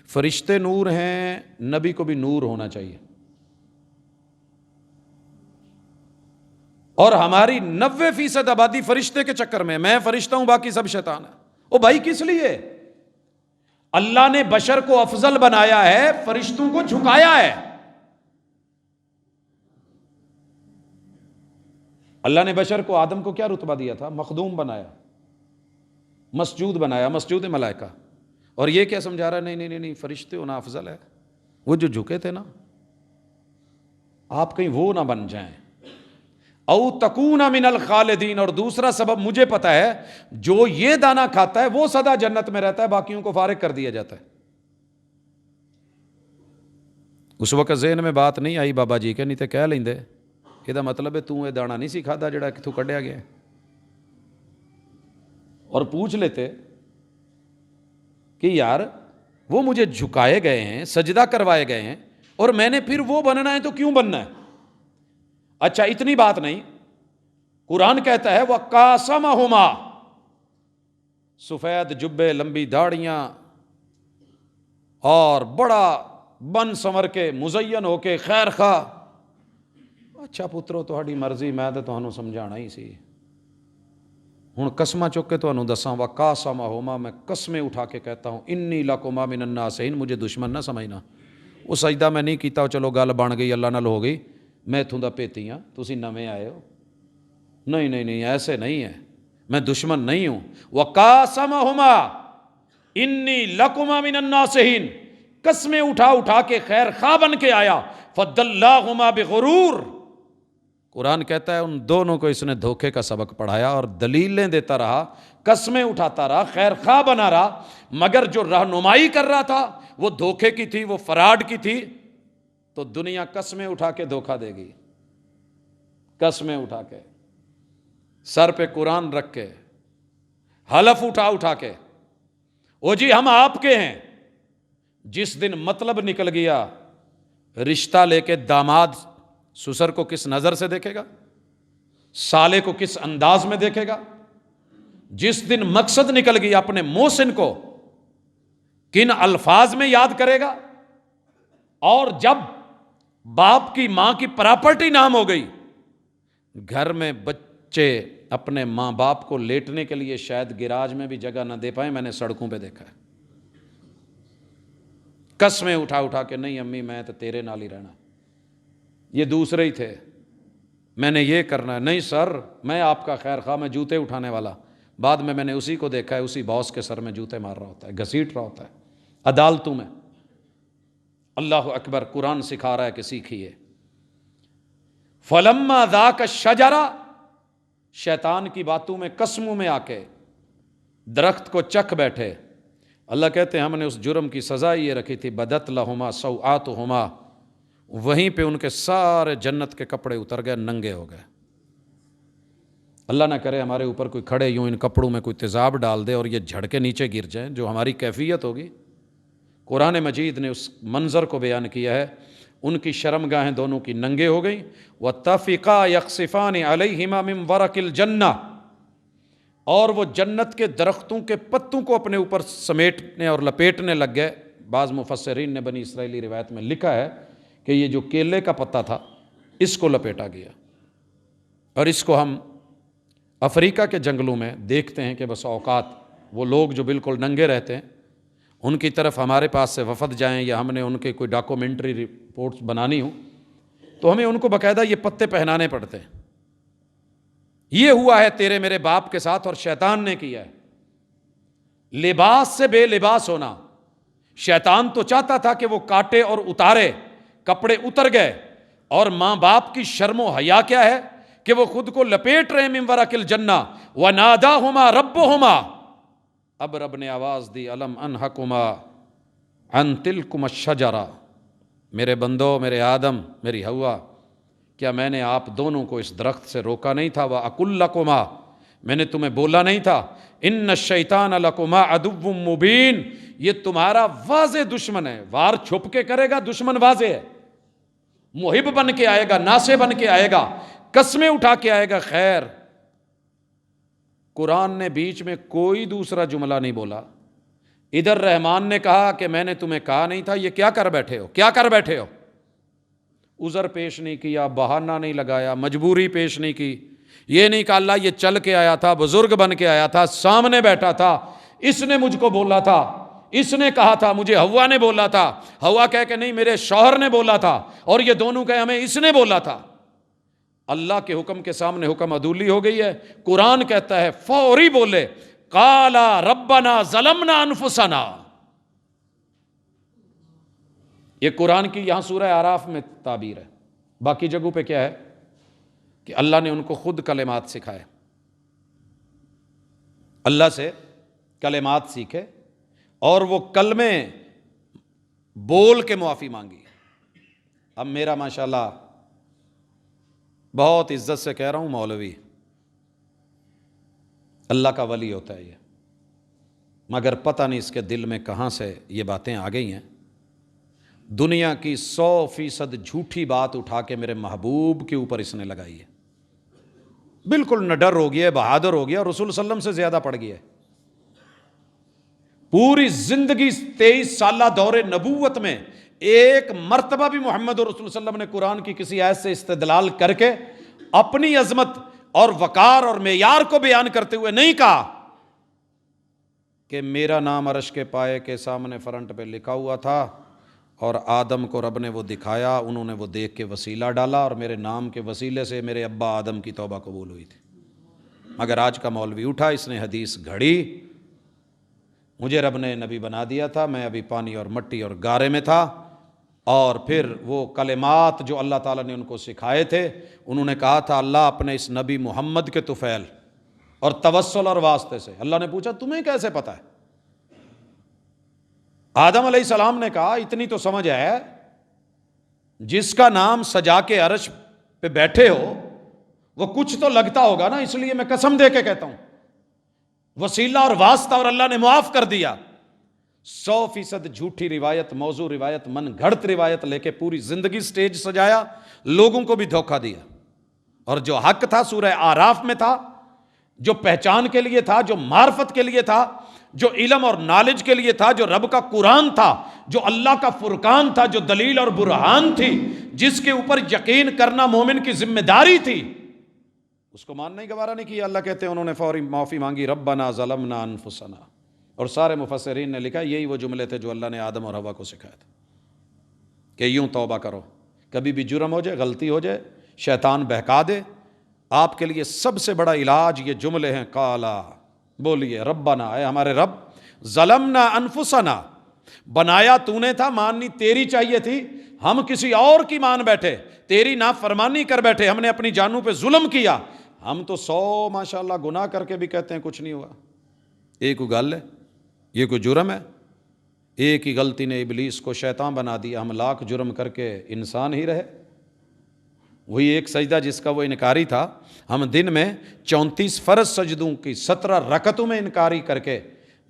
فرشتے نور ہیں، نبی کو بھی نور ہونا چاہیے. اور ہماری 90% آبادی فرشتے کے چکر میں، میں فرشتہ ہوں باقی سب شیطان ہے. او بھائی کس لیے؟ اللہ نے بشر کو افضل بنایا ہے، فرشتوں کو جھکایا ہے. اللہ نے بشر کو، آدم کو کیا رتبہ دیا تھا؟ مخدوم بنایا، مسجود بنایا، مسجود ملائکہ. اور یہ کیا سمجھا رہا ہے؟ نہیں نہیں نہیں، فرشتے ہونا افضل ہے. وہ جو جھکے تھے نا، آپ کہیں وہ نہ بن جائیں. او تکون من الخالدین. اور دوسرا سبب مجھے پتا ہے، جو یہ دانا کھاتا ہے وہ سدا جنت میں رہتا ہے، باقیوں کو فارغ کر دیا جاتا ہے. اس وقت ذہن میں بات نہیں آئی بابا جی کے، نہیں تو کہہ لیندے یہ مطلب ہے تو یہ دانا نہیں سی کھادا جڑا کتوں کڈیا گیا. اور پوچھ لیتے کہ یار وہ مجھے جھکائے گئے ہیں، سجدہ کروائے گئے ہیں، اور میں نے پھر وہ بننا ہے تو کیوں بننا ہے؟ اچھا اتنی بات نہیں، قرآن کہتا ہے وَقَاسَمَهُمَا، سفید جبے، لمبی داڑیاں اور بڑا بن سنور کے مزین ہو کے خیر خواہ، اچھا پترو تہاڈی مرضی، میں تو تہانوں سمجھانا ہی سی، ہن قسماں چک کے تہانوں دساں وَقَاسَمَهُمَا، میں قسمیں اٹھا کے کہتا ہوں انی لَکُمَا مِنَ النَّاصِحِینَ، مجھے دشمن نہ سمجھنا، وہ سجدہ میں نہیں کیتا، چلو گل بن گئی، اللہ نال ہو گئی، میں اتھوں دا پیتی ہاں، تسی نویں آئے ہو، نہیں نہیں نہیں، ایسے نہیں ہے، میں دشمن نہیں ہوں۔ وَقَاسَمَهُمَا انی لَکُمَا مِنَ النَّاصِحِینَ، قسمیں اٹھا اٹھا کے خیر خواہ بن کے آیا، فَدَلَّاهُمَا بِغُرُورٍ، قرآن کہتا ہے ان دونوں کو اس نے دھوکے کا سبق پڑھایا اور دلیلیں دیتا رہا، قسمیں اٹھاتا رہا، خیر خواہ بنا رہا، مگر جو رہنمائی کر رہا تھا وہ دھوکے کی تھی، وہ فراڈ کی تھی، تو دنیا قسمیں اٹھا کے دھوکہ دے گی، قسمیں اٹھا کے، سر پہ قرآن رکھ کے، حلف اٹھا اٹھا کے، او جی ہم آپ کے ہیں، جس دن مطلب نکل گیا، رشتہ لے کے داماد سسر کو کس نظر سے دیکھے گا، سالے کو کس انداز میں دیکھے گا، جس دن مقصد نکل گیا، اپنے محسن کو کن الفاظ میں یاد کرے گا، اور جب باپ کی ماں کی پراپرٹی نام ہو گئی، گھر میں بچے اپنے ماں باپ کو لیٹنے کے لیے شاید گراج میں بھی جگہ نہ دے پائیں، میں نے سڑکوں پہ دیکھا ہے، قسمیں اٹھا اٹھا کے، نہیں امی میں تو تیرے نال ہی رہنا، یہ دوسرے ہی تھے، میں نے یہ کرنا ہے، نہیں سر میں آپ کا خیر خواہ، میں جوتے اٹھانے والا، بعد میں نے اسی کو دیکھا ہے، اسی باس کے سر میں جوتے مار رہا ہوتا ہے، گھسیٹ رہا ہوتا ہے عدالتوں میں۔ اللہ اکبر، قرآن سکھا رہا ہے کہ سیکھیے۔ فَلَمَّا ذَاقَ الشَّجَرَ، شیطان کی باتوں میں، قسموں میں آ کے درخت کو چکھ بیٹھے، اللہ کہتے ہیں ہم نے اس جرم کی سزا یہ رکھی تھی، بدت لہما سوآتہما، وہیں پہ ان کے سارے جنت کے کپڑے اتر گئے، ننگے ہو گئے۔ اللہ نہ کرے ہمارے اوپر کوئی کھڑے یوں ان کپڑوں میں کوئی تیزاب ڈال دے اور یہ جھڑ کے نیچے گر جائیں، جو ہماری کیفیت ہوگی۔ قرآن مجید نے اس منظر کو بیان کیا ہے، ان کی شرمگاہیں دونوں کی ننگے ہو گئیں، وَاتَّفِقَا يَخْصِفَانِ عَلَيْهِمَا مِنْ وَرَقِ الْجَنَّةِ، اور وہ جنت کے درختوں کے پتوں کو اپنے اوپر سمیٹنے اور لپیٹنے لگ گئے۔ بعض مفسرین نے بنی اسرائیلی روایت میں لکھا ہے کہ یہ جو کیلے کا پتا تھا اس کو لپیٹا گیا، اور اس کو ہم افریقہ کے جنگلوں میں دیکھتے ہیں کہ بس اوقات وہ لوگ جو بالکل ننگے رہتے ہیں، ان کی طرف ہمارے پاس سے وفد جائیں یا ہم نے ان کے کوئی ڈاکومنٹری رپورٹس بنانی ہوں تو ہمیں ان کو باقاعدہ یہ پتے پہنانے پڑتے ہیں۔ یہ ہوا ہے تیرے میرے باپ کے ساتھ، اور شیطان نے کیا ہے، لباس سے بے لباس ہونا۔ شیطان تو چاہتا تھا کہ وہ کاٹے اور اتارے، کپڑے اتر گئے، اور ماں باپ کی شرم و حیا کیا ہے کہ وہ خود کو لپیٹ رہے من ورق الجنہ، وَنَادَاهُمَا رَبُّهُمَا، اب رب نے آواز دی، أَلَمْ أَنْهَكُمَا عَنْ تِلْكُمَا الشَّجَرَةِ، میرے بندو، میرے آدم، میری حوا، کیا میں نے آپ دونوں کو اس درخت سے روکا نہیں تھا؟ وَأَقُلْ لَكُمَا، میں نے تمہیں بولا نہیں تھا، إِنَّ الشَّيْطَانَ لَكُمَا عَدُوٌّ مُبِينٌ، یہ تمہارا واضح دشمن ہے، وار چھپ کے کرے گا، دشمن واضح ہے، محب بن کے آئے گا، ناصح بن کے آئے گا، قسمیں اٹھا کے آئے گا۔ خیر، قرآن نے بیچ میں کوئی دوسرا جملہ نہیں بولا، ادھر رحمان نے کہا کہ میں نے تمہیں کہا نہیں تھا، یہ کیا کر بیٹھے ہو، کیا کر بیٹھے ہو، عذر پیش نہیں کیا، بہانہ نہیں لگایا، مجبوری پیش نہیں کی، یہ نہیں کہا اللہ یہ چل کے آیا تھا، بزرگ بن کے آیا تھا، سامنے بیٹھا تھا، اس نے مجھ کو بولا تھا، اس نے کہا تھا، مجھے ہوا نے بولا تھا، ہوا کہہ کہ نہیں میرے شوہر نے بولا تھا، اور یہ دونوں کہے ہمیں اس نے بولا تھا۔ اللہ کے حکم کے سامنے حکم عدولی ہو گئی ہے۔ قرآن کہتا ہے فوری بولے، قالا ربنا ظلمنا انفسنا، یہ قرآن کی یہاں سورہ اعراف میں تعبیر ہے، باقی جگہوں پہ کیا ہے کہ اللہ نے ان کو خود کلمات سکھائے، اللہ سے کلمات سیکھے اور وہ کلمے بول کے معافی مانگی۔ اب میرا ماشاءاللہ بہت عزت سے کہہ رہا ہوں، مولوی اللہ کا ولی ہوتا ہے یہ، مگر پتہ نہیں اس کے دل میں کہاں سے یہ باتیں آ گئی ہیں۔ دنیا کی 100% جھوٹی بات اٹھا کے میرے محبوب کے اوپر اس نے لگائی ہے، بالکل نڈر ہو گیا ہے، بہادر ہو گیا، رسول صلی اللہ علیہ وسلم سے زیادہ پڑ گیا ہے۔ پوری زندگی 23 سالہ دور نبوت میں ایک مرتبہ بھی محمد رسول صلی اللہ علیہ وسلم نے قرآن کی کسی آیت سے استدلال کر کے اپنی عظمت اور وقار اور معیار کو بیان کرتے ہوئے نہیں کہا کہ میرا نام عرش کے پائے کے سامنے فرنٹ پہ لکھا ہوا تھا اور آدم کو رب نے وہ دکھایا، انہوں نے وہ دیکھ کے وسیلہ ڈالا اور میرے نام کے وسیلے سے میرے ابا آدم کی توبہ قبول ہوئی تھی۔ مگر آج کا مولوی اٹھا، اس نے حدیث گھڑی، مجھے رب نے نبی بنا دیا تھا، میں ابھی پانی اور مٹی اور گارے میں تھا، اور پھر وہ کلمات جو اللہ تعالیٰ نے ان کو سکھائے تھے، انہوں نے کہا تھا اللہ اپنے اس نبی محمد کے طفیل اور توسل اور واسطے سے۔ اللہ نے پوچھا تمہیں کیسے پتہ ہے؟ آدم علیہ السلام نے کہا اتنی تو سمجھ ہے، جس کا نام سجا کے عرش پہ بیٹھے ہو وہ کچھ تو لگتا ہوگا نا، اس لیے میں قسم دے کے کہتا ہوں وسیلہ اور واسطہ، اور اللہ نے معاف کر دیا۔ 100% جھوٹی روایت، موضوع روایت، من گھڑت روایت لے کے پوری زندگی سٹیج سجایا، لوگوں کو بھی دھوکہ دیا، اور جو حق تھا سورہ آراف میں تھا، جو پہچان کے لیے تھا، جو معرفت کے لیے تھا، جو علم اور نالج کے لیے تھا، جو رب کا قرآن تھا، جو اللہ کا فرقان تھا، جو دلیل اور برہان تھی، جس کے اوپر یقین کرنا مومن کی ذمہ داری تھی، اس کو ماننا ہی گوارا نہیں کیا۔ اللہ کہتے ہیں انہوں نے فوری معافی مانگی، ربنا ظلمنا انفسنا، اور سارے مفسرین نے لکھا یہی وہ جملے تھے جو اللہ نے آدم اور حوا کو سکھایا تھا کہ یوں توبہ کرو، کبھی بھی جرم ہو جائے، غلطی ہو جائے، شیطان بہکا دے، آپ کے لیے سب سے بڑا علاج یہ جملے ہیں، قالا، بولیے ربنا، اے ہمارے رب، ظلمنا انفسنا، بنایا تو نے تھا، ماننی تیری چاہیے تھی، ہم کسی اور کی مان بیٹھے، تیری نافرمانی کر بیٹھے، ہم نے اپنی جانوں پہ ظلم کیا۔ ہم تو 100 ماشاءاللہ گناہ کر کے بھی کہتے ہیں کچھ نہیں ہوا، ایک کوئی گل ہے، یہ کوئی جرم ہے؟ ایک ہی غلطی نے ابلیس کو شیطان بنا دیا، ہم لاکھ جرم کر کے انسان ہی رہے۔ وہی ایک سجدہ جس کا وہ انکاری تھا، ہم دن میں 34 فرض سجدوں کی 17 رکعتوں میں انکاری کر کے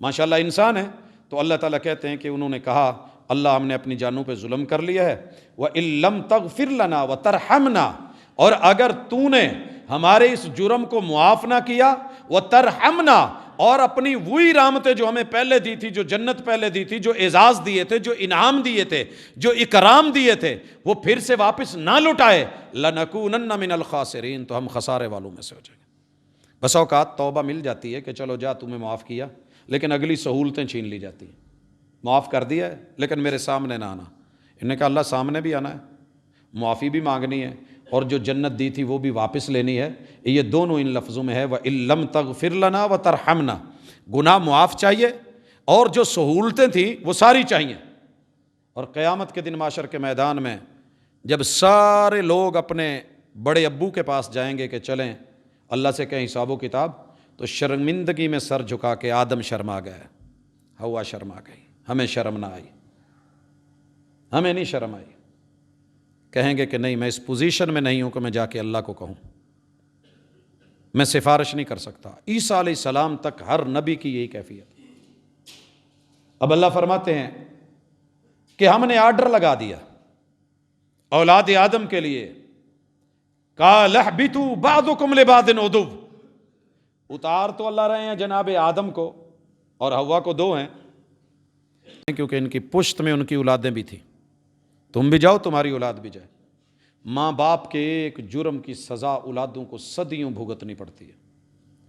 ماشاءاللہ انسان ہے۔ تو اللہ تعالیٰ کہتے ہیں کہ انہوں نے کہا اللہ ہم نے اپنی جانوں پہ ظلم کر لیا ہے، وَإِن لَمْ تَغْفِرْ لَنَا وَتَرْحَمْنَا، اور اگر تو نے ہمارے اس جرم کو معاف نہ کیا، وَتَرْحَمْنَا، اور اپنی وہی رحمتیں جو ہمیں پہلے دی تھی، جو جنت پہلے دی تھی، جو اعزاز دیے تھے، جو انعام دیے تھے، جو اکرام دیے تھے، وہ پھر سے واپس نہ لٹائے، لَنَكُونَنَّ مِنَ الْخَاسِرِينَ، تو ہم خسارے والوں میں سے ہو جائیں گے۔ بس اوقات توبہ مل جاتی ہے کہ چلو جا تمہیں معاف کیا، لیکن اگلی سہولتیں چھین لی جاتی ہیں، معاف کر دیا ہے لیکن میرے سامنے نہ آنا۔ انہوں نے کہا اللہ سامنے بھی آنا ہے، معافی بھی مانگنی ہے، اور جو جنت دی تھی وہ بھی واپس لینی ہے۔ یہ دونوں ان لفظوں میں ہے، وَإِن لَمْ تَغْفِرْ لَنَا وَتَرْحَمْنَا، گناہ معاف چاہیے اور جو سہولتیں تھیں وہ ساری چاہیے۔ اور قیامت کے دن معاشر کے میدان میں جب سارے لوگ اپنے بڑے ابو کے پاس جائیں گے کہ چلیں اللہ سے کہیں حساب و کتاب، تو شرمندگی میں سر جھکا کے آدم شرما گئے، ہوا شرما گئی، ہمیں شرم نہ آئی، ہمیں نہیں شرم آئی۔ کہیں گے کہ نہیں میں اس پوزیشن میں نہیں ہوں کہ میں جا کے اللہ کو کہوں، میں سفارش نہیں کر سکتا۔ عیسیٰ علیہ السلام تک ہر نبی کی یہی کیفیت۔ اب اللہ فرماتے ہیں کہ ہم نے آرڈر لگا دیا اولاد آدم کے لیے، قَالَ اهْبِطُوا بَعْضُكُمْ لِبَعْضٍ عُدُوٌّ، اتار تو اللہ رہے ہیں جناب آدم کو اور حوا کو، دو ہیں کیونکہ ان کی پشت میں ان کی اولادیں بھی تھیں، تم بھی جاؤ تمہاری اولاد بھی جائے۔ ماں باپ کے ایک جرم کی سزا اولادوں کو صدیوں بھگتنی پڑتی ہے،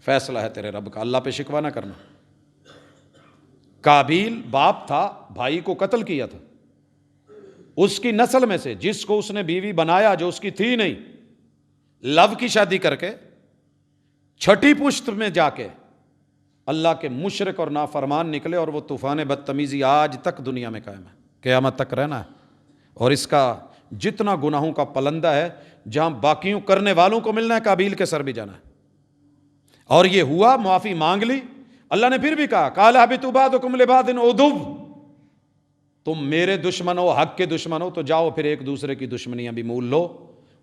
فیصلہ ہے تیرے رب کا، اللہ پہ شکوہ نہ کرنا۔ قابیل باپ تھا، بھائی کو قتل کیا تھا، اس کی نسل میں سے جس کو اس نے بیوی بنایا جو اس کی تھی نہیں، لو کی شادی کر کے چھٹی پشت میں جا کے اللہ کے مشرک اور نافرمان نکلے، اور وہ طوفان بدتمیزی آج تک دنیا میں قائم ہے، قیامت تک رہنا ہے۔ اور اس کا جتنا گناہوں کا پلندہ ہے، جہاں باقیوں کرنے والوں کو ملنا ہے، قابیل کے سر بھی جانا ہے۔ اور یہ ہوا، معافی مانگ لی، اللہ نے پھر بھی کہا قَالَ اهْبِطُوا بَعْضُكُمْ لِبَعْضٍ عُدُوٌّ، تم میرے دشمن ہو، حق کے دشمن ہو، تو جاؤ پھر ایک دوسرے کی دشمنیاں بھی مول لو۔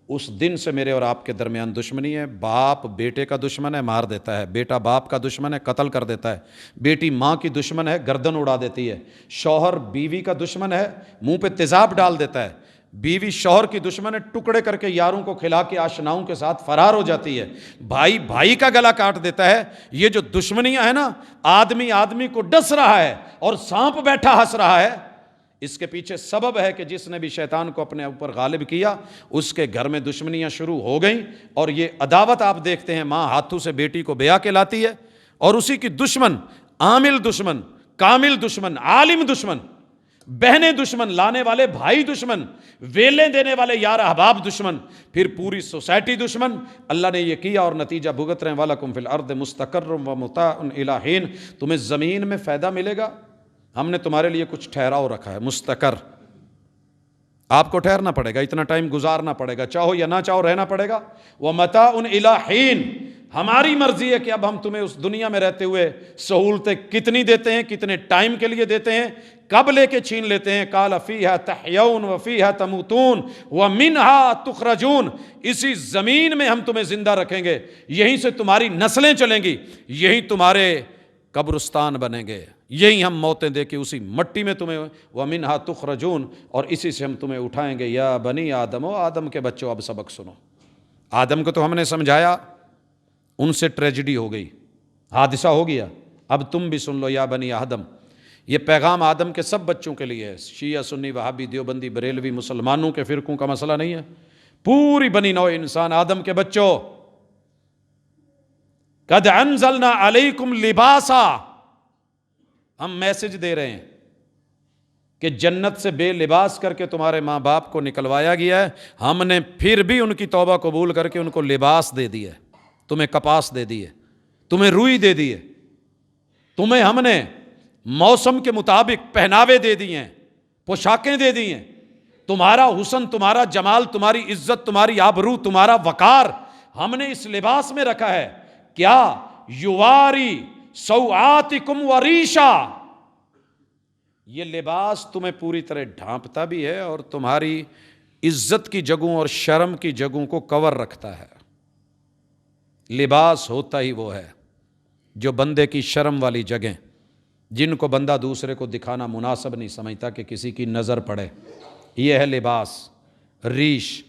اس دن سے میرے اور آپ کے درمیان دشمنی ہے، باپ بیٹے کا دشمن ہے، مار دیتا ہے، بیٹا باپ کا دشمن ہے، قتل کر دیتا ہے، بیٹی ماں کی دشمن ہے، گردن اڑا دیتی ہے، شوہر بیوی کا دشمن ہے، منہ پہ تیزاب ڈال دیتا ہے، بیوی شوہر کی دشمن ہے، ٹکڑے کر کے یاروں کو کھلا کے آشناؤں کے ساتھ فرار ہو جاتی ہے، بھائی بھائی کا گلا کاٹ دیتا ہے۔ یہ جو دشمنیاں ہیں نا، آدمی آدمی کو ڈس رہا ہے اور سانپ بیٹھا ہنس رہا ہے، اس کے پیچھے سبب ہے کہ جس نے بھی شیطان کو اپنے اوپر غالب کیا اس کے گھر میں دشمنیاں شروع ہو گئیں۔ اور یہ عداوت آپ دیکھتے ہیں، ماں ہاتھوں سے بیٹی کو بیاہ کے لاتی ہے اور اسی کی دشمن، عامل دشمن، کامل دشمن، عالم دشمن، بہنیں دشمن، لانے والے بھائی دشمن، ویلیں دینے والے یار احباب دشمن، پھر پوری سوسائٹی دشمن۔ اللہ نے یہ کیا اور نتیجہ بھگت رہے ہیں۔ وَلَكُمْ فِي الْأَرْضِ مُسْتَقَرٌّ وَمُتَاعٌ إِلَىٰ حِينٍ، تمہیں زمین میں فائدہ ملے گا، ہم نے تمہارے لیے کچھ ٹھہراؤ رکھا ہے، مستقر، آپ کو ٹھہرنا پڑے گا، اتنا ٹائم گزارنا پڑے گا، چاہو یا نہ چاہو رہنا پڑے گا۔ وَمَتَاعٌ إِلَىٰ حِينٍ، ہماری مرضی ہے کہ اب ہم تمہیں اس دنیا میں رہتے ہوئے سہولتیں کتنی دیتے ہیں، کتنے ٹائم کے لیے دیتے ہیں، کب لے کے چھین لیتے ہیں۔ قَالَ فِيهَا تَحْيَوْنَ وَفِيهَا تَمُوتُونَ وَمِنْهَا تُخْرَجُونَ، اسی زمین میں ہم تمہیں زندہ رکھیں گے، یہیں سے تمہاری نسلیں چلیں گی، یہی تمہارے قبرستان بنیں گے، یہی ہم موتیں دے کے اسی مٹی میں تمہیں، وَمِنْهَا تُخْرَجُونَ، اور اسی سے ہم تمہیں اٹھائیں گے۔ یا بنی آدم، و آدم کے بچوں اب سبق سنو۔ آدم کو تو ہم نے سمجھایا، ان سے ٹریجڈی ہو گئی، حادثہ ہو گیا، اب تم بھی سن لو۔ یا بنی آدم، یہ پیغام آدم کے سب بچوں کے لیے ہے، شیعہ سنی وہابی دیوبندی بریلوی مسلمانوں کے فرقوں کا مسئلہ نہیں ہے، پوری بنی نوع انسان، آدم کے بچوں، قد انزلنا علیکم لباسا، ہم میسج دے رہے ہیں کہ جنت سے بے لباس کر کے تمہارے ماں باپ کو نکلوایا گیا ہے، ہم نے پھر بھی ان کی توبہ قبول کر کے ان کو لباس دے دی ہے، تمہیں کپاس دے دی ہے، تمہیں روئی دے دی ہے، تمہیں ہم نے موسم کے مطابق پہناوے دے دیے ہیں، پوشاکیں دے دی ہیں، تمہارا حسن، تمہارا جمال، تمہاری عزت، تمہاری آبرو، تمہارا وقار ہم نے اس لباس میں رکھا ہے۔ کیا؟ یواری سوآتکم وریشا، یہ لباس تمہیں پوری طرح ڈھانپتا بھی ہے اور تمہاری عزت کی جگہوں اور شرم کی جگہوں کو کور رکھتا ہے۔ لباس ہوتا ہی وہ ہے جو بندے کی شرم والی جگہیں، جن کو بندہ دوسرے کو دکھانا مناسب نہیں سمجھتا کہ کسی کی نظر پڑے، یہ ہے لباس۔ ریش،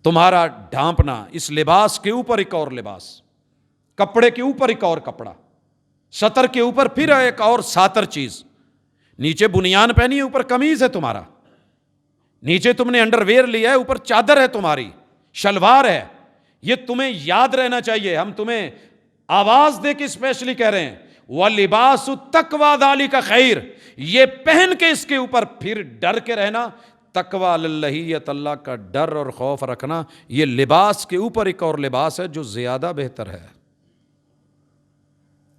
تمہارا ڈھانپنا، اس لباس کے اوپر ایک اور لباس، کپڑے کے اوپر ایک اور کپڑا، سطر کے اوپر پھر ایک اور ساتر چیز، نیچے بنیان پہنی ہے، اوپر قمیض ہے تمہارا، نیچے تم نے انڈر ویئر لیا ہے، اوپر چادر ہے تمہاری، شلوار ہے۔ یہ تمہیں یاد رہنا چاہیے، ہم تمہیں آواز دے کے اسپیشلی کہہ رہے ہیں، وَلِبَاسُ التَّقْوَىٰ ذَلِكَ خَيْرٌ، یہ پہن کے اس کے اوپر پھر ڈر کے رہنا، تقویٰ اللہیت، اللہ کا ڈر اور خوف رکھنا، یہ لباس کے اوپر ایک اور لباس ہے جو زیادہ بہتر ہے۔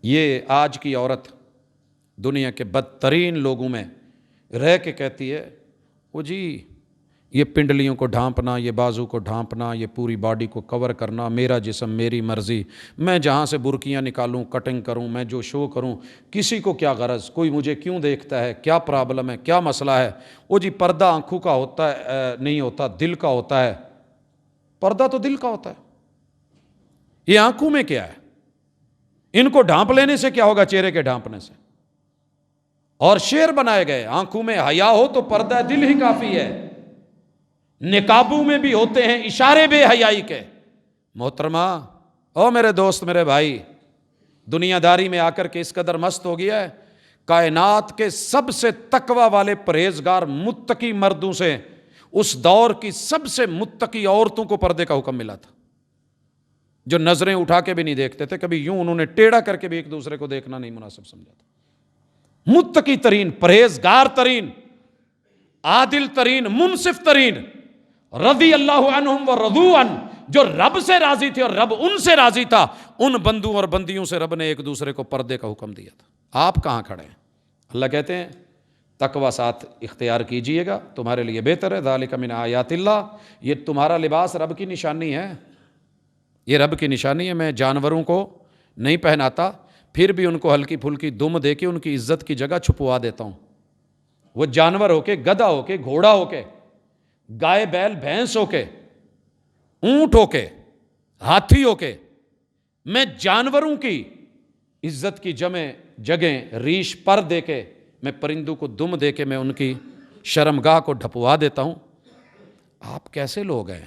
یہ آج کی عورت دنیا کے بدترین لوگوں میں رہ کے کہتی ہے، وہ جی یہ پنڈلیوں کو ڈھانپنا، یہ بازو کو ڈھانپنا، یہ پوری باڈی کو کور کرنا، میرا جسم میری مرضی، میں جہاں سے برقیاں نکالوں، کٹنگ کروں، میں جو شو کروں، کسی کو کیا غرض، کوئی مجھے کیوں دیکھتا ہے، کیا پرابلم ہے، کیا مسئلہ ہے۔ وہ جی پردہ آنکھوں کا ہوتا ہے، نہیں ہوتا، دل کا ہوتا ہے۔ پردہ تو دل کا ہوتا ہے، یہ آنکھوں میں کیا ہے؟ ان کو ڈھانپ لینے سے کیا ہوگا؟ چہرے کے ڈھانپنے سے۔ اور شعر بنائے گئے، آنکھوں میں حیا ہو تو پردہ دل ہی کافی ہے، نقابوں میں بھی ہوتے ہیں اشارے بے حیائی کے۔ محترمہ، او میرے دوست، میرے بھائی، دنیا داری میں آ کر کے اس قدر مست ہو گیا ہے، کائنات کے سب سے تقوی والے پرہیزگار متقی مردوں سے اس دور کی سب سے متقی عورتوں کو پردے کا حکم ملا تھا، جو نظریں اٹھا کے بھی نہیں دیکھتے تھے، کبھی یوں انہوں نے ٹیڑھا کر کے بھی ایک دوسرے کو دیکھنا نہیں مناسب سمجھا تھا۔ متقی ترین، پرہیزگار ترین، عادل ترین، منصف ترین، رضی اللہ عنہم ورضوا عنہ، جو رب سے راضی تھے اور رب ان سے راضی تھا، ان بندوں اور بندیوں سے رب نے ایک دوسرے کو پردے کا حکم دیا تھا۔ آپ کہاں کھڑے ہیں؟ اللہ کہتے ہیں تقوی ساتھ اختیار کیجئے گا، تمہارے لیے بہتر ہے، ذالک من آیات اللہ، یہ تمہارا لباس رب کی نشانی ہے، یہ رب کی نشانی ہے۔ میں جانوروں کو نہیں پہناتا، پھر بھی ان کو ہلکی پھلکی دم دے کے ان کی عزت کی جگہ چھپوا دیتا ہوں۔ وہ جانور ہو کے، گدھا ہو کے، گھوڑا ہو کے، گائے بیل بھینس ہو کے، اونٹ ہو کے، ہاتھی ہو کے، میں جانوروں کی عزت کی جگہیں ریش پر دے کے، میں پرندوں کو دم دے کے میں ان کی شرمگاہ کو ڈھپوا دیتا ہوں۔ آپ کیسے لوگ ہیں؟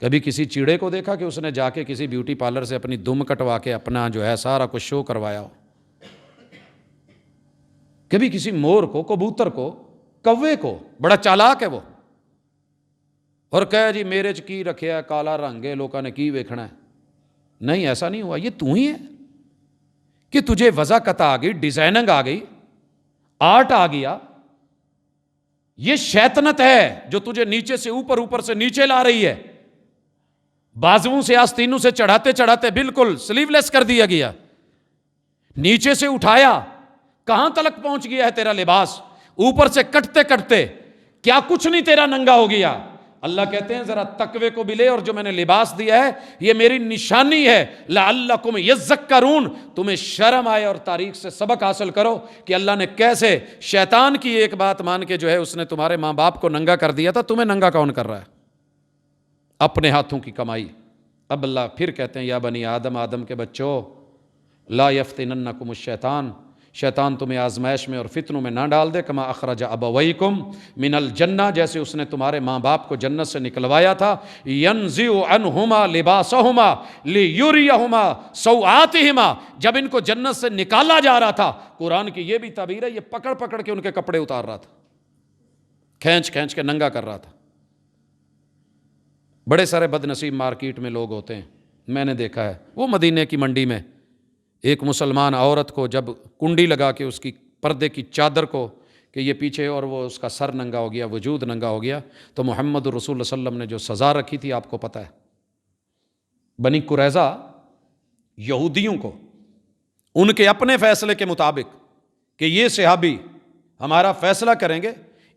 کبھی کسی چیڑے کو دیکھا کہ اس نے جا کے کسی بیوٹی پارلر سے اپنی دم کٹوا کے اپنا جو ہے سارا کچھ شو کروایا ہو؟ کبھی کسی مور کو، کبوتر کو، کوے کو، بڑا چالاک ہے وہ، اور کہے جی میرے چ کی رکھیا کالا رنگ ہے، لوگوں نے کی ویکھنا ہے؟ نہیں، ایسا نہیں ہوا۔ یہ تو ہی ہے کہ تجھے وضاحت آ گئی، ڈیزائننگ آ گئی، آرٹ آ گیا۔ یہ شیطنت ہے جو تجھے نیچے سے اوپر، اوپر سے نیچے لا رہی ہے۔ بازوؤں سے آستینوں سے چڑھاتے چڑھاتے بالکل سلیو لیس کر دیا گیا، نیچے سے اٹھایا، کہاں تلک پہنچ گیا ہے تیرا لباس؟ اوپر سے کٹتے کٹتے کیا کچھ نہیں تیرا ننگا ہو گیا۔ اللہ کہتے ہیں ذرا تقوی کو بھی لے، اور جو میں نے لباس دیا ہے یہ میری نشانی ہے، لعلکم یذکرون، تمہیں شرم آئے اور تاریخ سے سبق حاصل کرو کہ اللہ نے کیسے شیطان کی ایک بات مان کے جو ہے اس نے تمہارے ماں باپ کو ننگا کر دیا تھا، تمہیں ننگا کون کر رہا ہے؟ اپنے ہاتھوں کی کمائی۔ اب اللہ پھر کہتے ہیں یا بنی آدم، آدم کے بچوں، لا یفتننکم الشیطان، شیطان تمہیں آزمائش میں اور فتنوں میں نہ ڈال دے، کما اخرج ابویکم من الجنہ، جیسے اس نے تمہارے ماں باپ کو جنت سے نکلوایا تھا، ینزع عنہما لباسہما لیریہما سوآتہما، جب ان کو جنت سے نکالا جا رہا تھا، قرآن کی یہ بھی تعبیر ہے، یہ پکڑ پکڑ کے ان کے کپڑے اتار رہا تھا، کھینچ کھینچ کے ننگا کر رہا تھا۔ بڑے سارے بد نصیب مارکیٹ میں لوگ ہوتے ہیں، میں نے دیکھا ہے، وہ مدینے کی منڈی میں ایک مسلمان عورت کو جب کنڈی لگا کے اس کی پردے کی چادر کو کہ یہ پیچھے، اور وہ اس کا سر ننگا ہو گیا، وجود ننگا ہو گیا، تو محمد رسول اللہ صلی اللہ علیہ وسلم نے جو سزا رکھی تھی آپ کو پتہ ہے۔ بنی قریظہ یہودیوں کو ان کے اپنے فیصلے کے مطابق کہ یہ صحابی ہمارا فیصلہ کریں گے،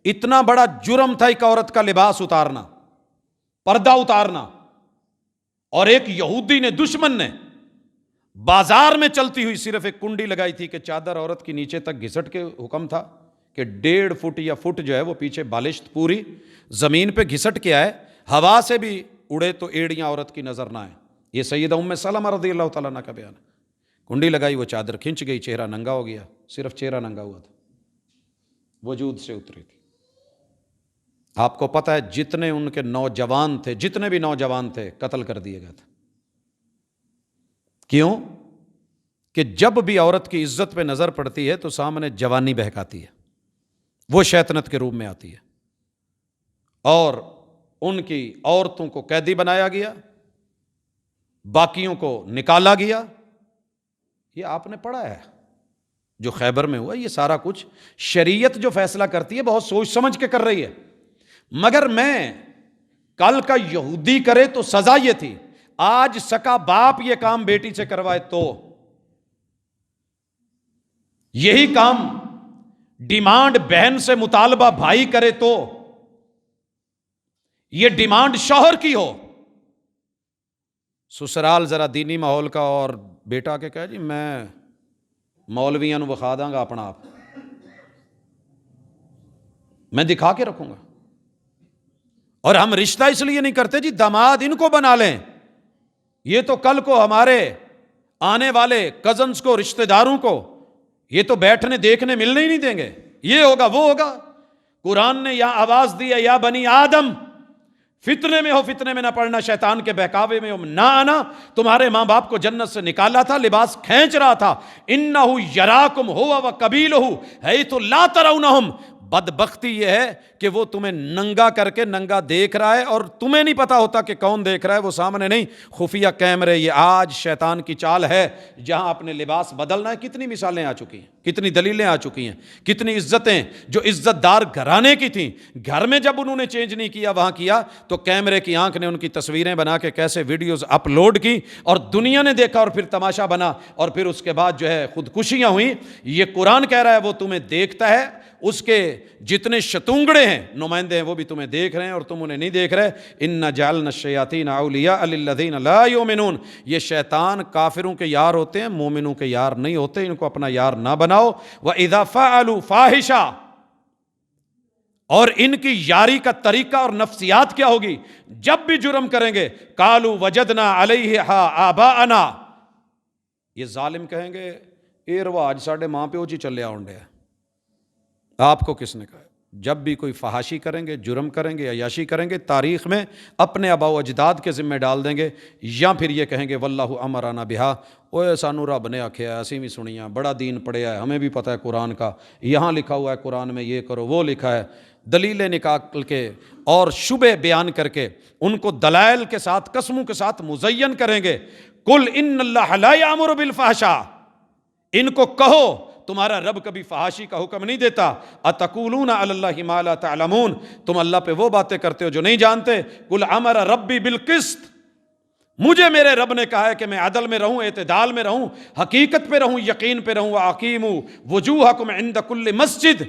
اتنا بڑا جرم تھا ایک عورت کا لباس اتارنا، پردہ اتارنا، اور ایک یہودی نے، دشمن نے، بازار میں چلتی ہوئی صرف ایک کنڈی لگائی تھی کہ چادر عورت کی نیچے تک گھسٹ کے حکم تھا کہ 1.5 فٹ یا فٹ جو ہے وہ پیچھے بالشت پوری زمین پہ گھسٹ کے آئے، ہوا سے بھی اڑے تو ایڑیاں عورت کی نظر نہ آئیں۔ یہ سیدہ ام سلمہ رضی اللہ تعالیٰ عنہ کا بیان ہے۔ کنڈی لگائی، وہ چادر کھنچ گئی، چہرہ ننگا ہو گیا، صرف چہرہ ننگا ہوا تھا، وجود سے اتری تھی۔ آپ کو پتہ ہے جتنے ان کے نوجوان تھے، جتنے بھی نوجوان تھے، قتل کر دیے گئے تھے۔ کیوں؟ کہ جب بھی عورت کی عزت پہ نظر پڑتی ہے تو سامنے جوانی بہکاتی ہے، وہ شیطنت کے روپ میں آتی ہے، اور ان کی عورتوں کو قیدی بنایا گیا، باقیوں کو نکالا گیا۔ یہ آپ نے پڑھا ہے جو خیبر میں ہوا، یہ سارا کچھ شریعت جو فیصلہ کرتی ہے بہت سوچ سمجھ کے کر رہی ہے۔ مگر میں کل کا یہودی کرے تو سزا یہ تھی، آج سکا باپ یہ کام بیٹی سے کروائے تو، یہی کام ڈیمانڈ بہن سے مطالبہ بھائی کرے تو، یہ ڈیمانڈ شوہر کی ہو، سسرال ذرا دینی ماحول کا، اور بیٹا کے کہے جی میں مولویاں نو وکھا داں گا اپنا آپ، میں دکھا کے رکھوں گا۔ اور ہم رشتہ اس لیے نہیں کرتے جی داماد ان کو بنا لیں، یہ تو کل کو ہمارے آنے والے کزنز کو، رشتہ داروں کو یہ تو بیٹھنے دیکھنے ملنے ہی نہیں دیں گے، یہ ہوگا وہ ہوگا۔ قرآن نے یہاں آواز دی ہے یا بنی آدم، فتنے میں ہو فتنے میں نہ پڑنا، شیطان کے بہکاوے میں ہو نہ آنا۔ تمہارے ماں باپ کو جنت سے نکالا تھا، لباس کھینچ رہا تھا، انہ یراکم ہوا وقبیلہ حیث لا ترونہم، بدبختی یہ ہے کہ وہ تمہیں ننگا کر کے ننگا دیکھ رہا ہے، اور تمہیں نہیں پتا ہوتا کہ کون دیکھ رہا ہے، وہ سامنے نہیں، خفیہ کیمرے۔ یہ آج شیطان کی چال ہے، جہاں اپنے لباس بدلنا ہے۔ کتنی مثالیں آ چکی ہیں، کتنی دلیلیں آ چکی ہیں، کتنی عزتیں جو عزت دار گھرانے کی تھیں، گھر میں جب انہوں نے چینج نہیں کیا، وہاں کیا تو کیمرے کی آنکھ نے ان کی تصویریں بنا کے کیسے ویڈیوز اپلوڈ کی، اور دنیا نے دیکھا، اور پھر تماشا بنا، اور پھر اس کے بعد جو ہے خودکشیاں ہوئیں۔ یہ قرآن کہہ رہا ہے وہ تمہیں دیکھتا ہے، اس کے جتنے شتونگڑے ہیں، نمائندے ہیں، وہ بھی تمہیں دیکھ رہے ہیں اور تم انہیں نہیں دیکھ رہے۔ اِنَّ جَعَلْنَا الشَّيَاطِينَ أَوْلِيَاءَ لِلَّذِينَ لَا يُؤْمِنُونَ، یہ شیطان کافروں کے یار ہوتے ہیں، مومنوں کے یار نہیں ہوتے، ان کو اپنا یار نہ بناؤ۔ وَإِذَا فَعَلُوا فَاحِشَةً، اور ان کی یاری کا طریقہ اور نفسیات کیا ہوگی؟ جب بھی جرم کریں گے، قَالُوا وَجَدْنَا عَلَيْهَا آبَاءَنَا، یہ ظالم کہیں گے اے رواج ساڈے ماں پیو جی چلیا ہونڈے، آپ کو کس نے کہا؟ جب بھی کوئی فحاشی کریں گے، جرم کریں گے، عیاشی کریں گے، تاریخ میں اپنے آباء و اجداد کے ذمہ ڈال دیں گے، یا پھر یہ کہیں گے واللہ امرنا بہا، اوے سانو رب نے آکھیا ہے، اسی بھی سنیاں، بڑا دین پڑھیا ہے، ہمیں بھی پتہ ہے قرآن کا، یہاں لکھا ہوا ہے قرآن میں یہ کرو، وہ لکھا ہے، دلیلیں نکال کے اور شبہ بیان کر کے ان کو دلائل کے ساتھ، قسموں کے ساتھ مزین کریں گے۔ قل ان اللہ لا یامر بالفحشاء، ان کو کہو تمہارا رب کبھی فحاشی کا حکم نہیں دیتا۔ اتقولون علی اللہ ما لا تعلمون، تم اللہ پہ وہ باتیں کرتے ہو جو نہیں جانتے۔ قل امر ربی بالقسط، مجھے میرے رب نے کہا ہے کہ میں عدل میں رہوں، اعتدال میں رہوں، حقیقت پہ رہوں، یقین پہ رہوں۔ وَأَقِیمُوا وُجُوهَکُمْ عِنْدَ كُلِّ مسجد،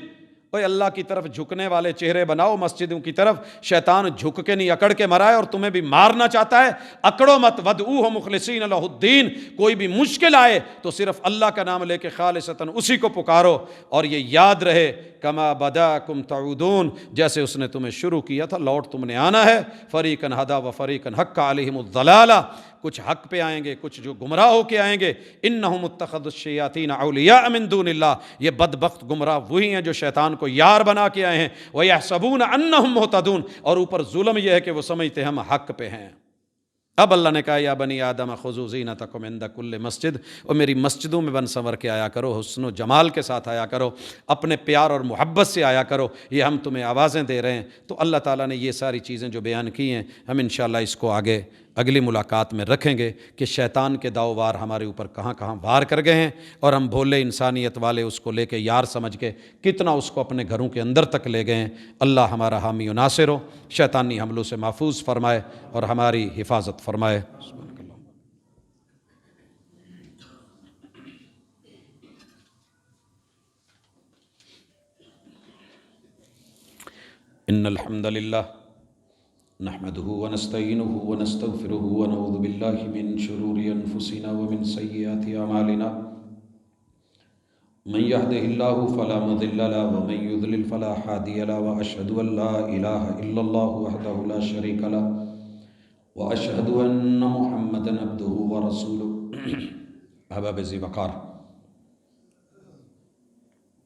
اوے اللہ کی طرف جھکنے والے چہرے بناؤ مسجدوں کی طرف۔ شیطان جھک کے نہیں اکڑ کے مرائے، اور تمہیں بھی مارنا چاہتا ہے، اکڑو مت۔ وَادْعُوهُ مُخْلِصِينَ لَهُ الدِّينَ، کوئی بھی مشکل آئے تو صرف اللہ کا نام لے کے خالصتاً اسی کو پکارو، اور یہ یاد رہے کما بداکم تعودون، جیسے اس نے تمہیں شروع کیا تھا لوٹ تم نے آنا ہے۔ فریقاً ہدا و فریقاً حق علیہم الضلالہ، کچھ حق پہ آئیں گے، کچھ جو گمراہ ہو کے آئیں گے۔ انہم اتخذوا الشیاطین اولیاء من دون اللہ، یہ بدبخت گمراہ وہی ہیں جو شیطان کو یار بنا کے آئے ہیں۔ ویحسبون انہم مہتدون، اور اوپر ظلم یہ ہے کہ وہ سمجھتے ہم حق پہ ہیں۔ اب اللہ نے کہا یا بنی آدم خذوا زینتکم عند کل مسجد، اور میری مسجدوں میں بن سنور کے آیا کرو، حسن و جمال کے ساتھ آیا کرو، اپنے پیار اور محبت سے آیا کرو، یہ ہم تمہیں آوازیں دے رہے ہیں۔ تو اللہ تعالیٰ نے یہ ساری چیزیں جو بیان کی ہیں، ہم انشاءاللہ اس کو آگے اگلی ملاقات میں رکھیں گے کہ شیطان کے داؤ وار ہمارے اوپر کہاں کہاں وار کر گئے ہیں، اور ہم بھولے انسانیت والے اس کو لے کے یار سمجھ کے کتنا اس کو اپنے گھروں کے اندر تک لے گئے ہیں۔ اللہ ہمارا حامی و ناصر ہو، شیطانی حملوں سے محفوظ فرمائے اور ہماری حفاظت فرمائے۔ ان الحمد للہ نحمده ونستعینه ونستغفره ونعوذ باللہ من شرور انفسنا ومن سیئات اعمالنا، من يهده الله فلا مضل له ومن يضلل فلا هادي له، واشهد ان لا اله الا الله وحده لا شريك له، واشهد ان محمدا عبده ورسوله۔ احباب ذی وقار،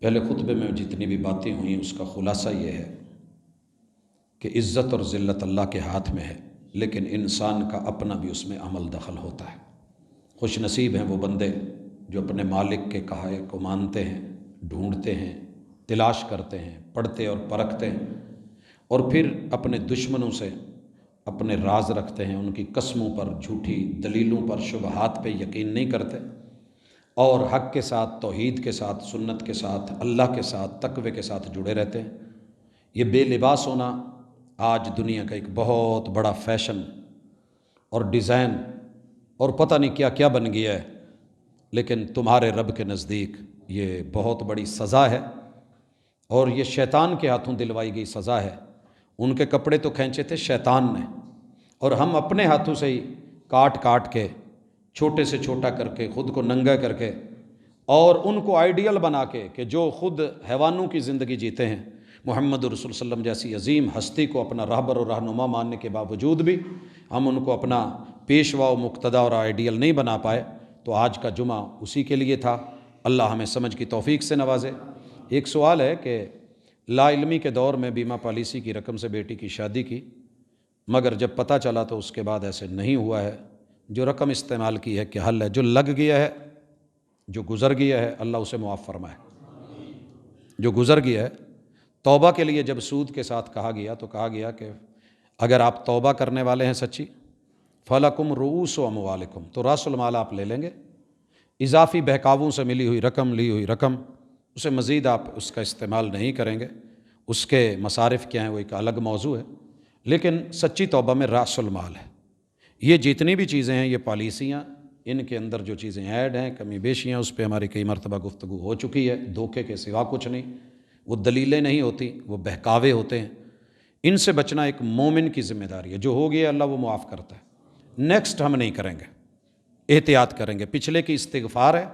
پہلے خطبے میں جتنی بھی باتیں ہوئیں اس کا خلاصہ یہ ہے کہ عزت اور ذلت اللہ کے ہاتھ میں ہے، لیکن انسان کا اپنا بھی اس میں عمل دخل ہوتا ہے۔ خوش نصیب ہیں وہ بندے جو اپنے مالک کے کہے کو مانتے ہیں، ڈھونڈتے ہیں، تلاش کرتے ہیں، پڑھتے اور پرکھتے ہیں، اور پھر اپنے دشمنوں سے اپنے راز رکھتے ہیں، ان کی قسموں پر، جھوٹی دلیلوں پر، شبہات پہ یقین نہیں کرتے، اور حق کے ساتھ، توحید کے ساتھ، سنت کے ساتھ، اللہ کے ساتھ، تقوی کے ساتھ جڑے رہتے ہیں۔ یہ بے لباس ہونا آج دنیا کا ایک بہت بڑا فیشن اور ڈیزائن اور پتہ نہیں کیا کیا بن گیا ہے، لیکن تمہارے رب کے نزدیک یہ بہت بڑی سزا ہے، اور یہ شیطان کے ہاتھوں دلوائی گئی سزا ہے۔ ان کے کپڑے تو کھینچے تھے شیطان نے، اور ہم اپنے ہاتھوں سے ہی کاٹ کاٹ کے، چھوٹے سے چھوٹا کر کے، خود کو ننگا کر کے، اور ان کو آئیڈیل بنا کے کہ جو خود حیوانوں کی زندگی جیتے ہیں، محمد رسول صلی اللہ علیہ وسلم جیسی عظیم ہستی کو اپنا راہبر اور رہنما ماننے کے باوجود بھی ہم ان کو اپنا پیشوا و مقتدا اور آئیڈیل نہیں بنا پائے۔ تو آج کا جمعہ اسی کے لیے تھا۔ اللہ ہمیں سمجھ کی توفیق سے نوازے۔ ایک سوال ہے کہ لا علمی کے دور میں بیمہ پالیسی کی رقم سے بیٹی کی شادی کی، مگر جب پتہ چلا تو اس کے بعد ایسے نہیں ہوا ہے، جو رقم استعمال کی ہے کہ حل ہے، جو لگ گیا ہے، جو گزر گیا ہے، اللہ اسے معاف فرمائے۔ جو گزر گیا ہے، توبہ کے لیے جب سود کے ساتھ کہا گیا تو کہا گیا کہ اگر آپ توبہ کرنے والے ہیں سچی، فَلَكُمْ رُؤُوسُ أَمْوَالِكُمْ، تو راس المال آپ لے لیں گے، اضافی بہکاووں سے ملی ہوئی رقم، لی ہوئی رقم، اسے مزید آپ اس کا استعمال نہیں کریں گے۔ اس کے مصارف کیا ہیں وہ ایک الگ موضوع ہے، لیکن سچی توبہ میں راس المال ہے۔ یہ جتنی بھی چیزیں ہیں، یہ پالیسیاں، ان کے اندر جو چیزیں ایڈ ہیں، کمی بیشیاں، اس پہ ہماری کئی مرتبہ گفتگو ہو چکی ہے، دھوکے کے سوا کچھ نہیں۔ وہ دلیلیں نہیں ہوتی، وہ بہکاوے ہوتے ہیں۔ ان سے بچنا ایک مومن کی ذمہ داری ہے۔ جو ہو گیا اللہ وہ معاف کرتا ہے، نیکسٹ ہم نہیں کریں گے، احتیاط کریں گے۔ پچھلے کی استغفار ہے،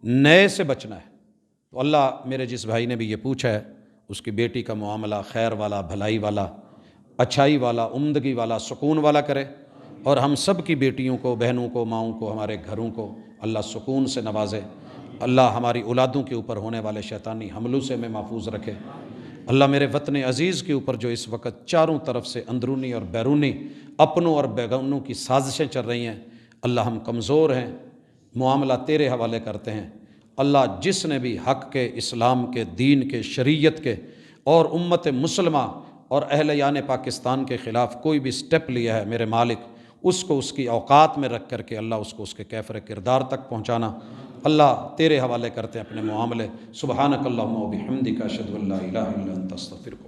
نئے سے بچنا ہے۔ تو اللہ، میرے جس بھائی نے بھی یہ پوچھا ہے، اس کی بیٹی کا معاملہ خیر والا، بھلائی والا، اچھائی والا، عمدگی والا، سکون والا کرے، اور ہم سب کی بیٹیوں کو، بہنوں کو، ماؤں کو، ہمارے گھروں کو اللہ سکون سے نوازے۔ اللہ ہماری اولادوں کے اوپر ہونے والے شیطانی حملوں سے ہمیں محفوظ رکھے۔ اللہ میرے وطن عزیز کے اوپر جو اس وقت چاروں طرف سے اندرونی اور بیرونی اپنوں اور بیگانوں کی سازشیں چل رہی ہیں، اللہ ہم کمزور ہیں، معاملہ تیرے حوالے کرتے ہیں۔ اللہ جس نے بھی حق کے، اسلام کے، دین کے، شریعت کے اور امت مسلمہ اور اہل یان پاکستان کے خلاف کوئی بھی سٹیپ لیا ہے، میرے مالک اس کو اس کی اوقات میں رکھ کر کے اللہ اس کو اس کے کیفر کردار تک پہنچانا۔ اللہ تیرے حوالے کرتے ہیں اپنے معاملے۔ سبحانک اللہم و بحمدک، اشہد ان لا الہ الا انت، استغفرک۔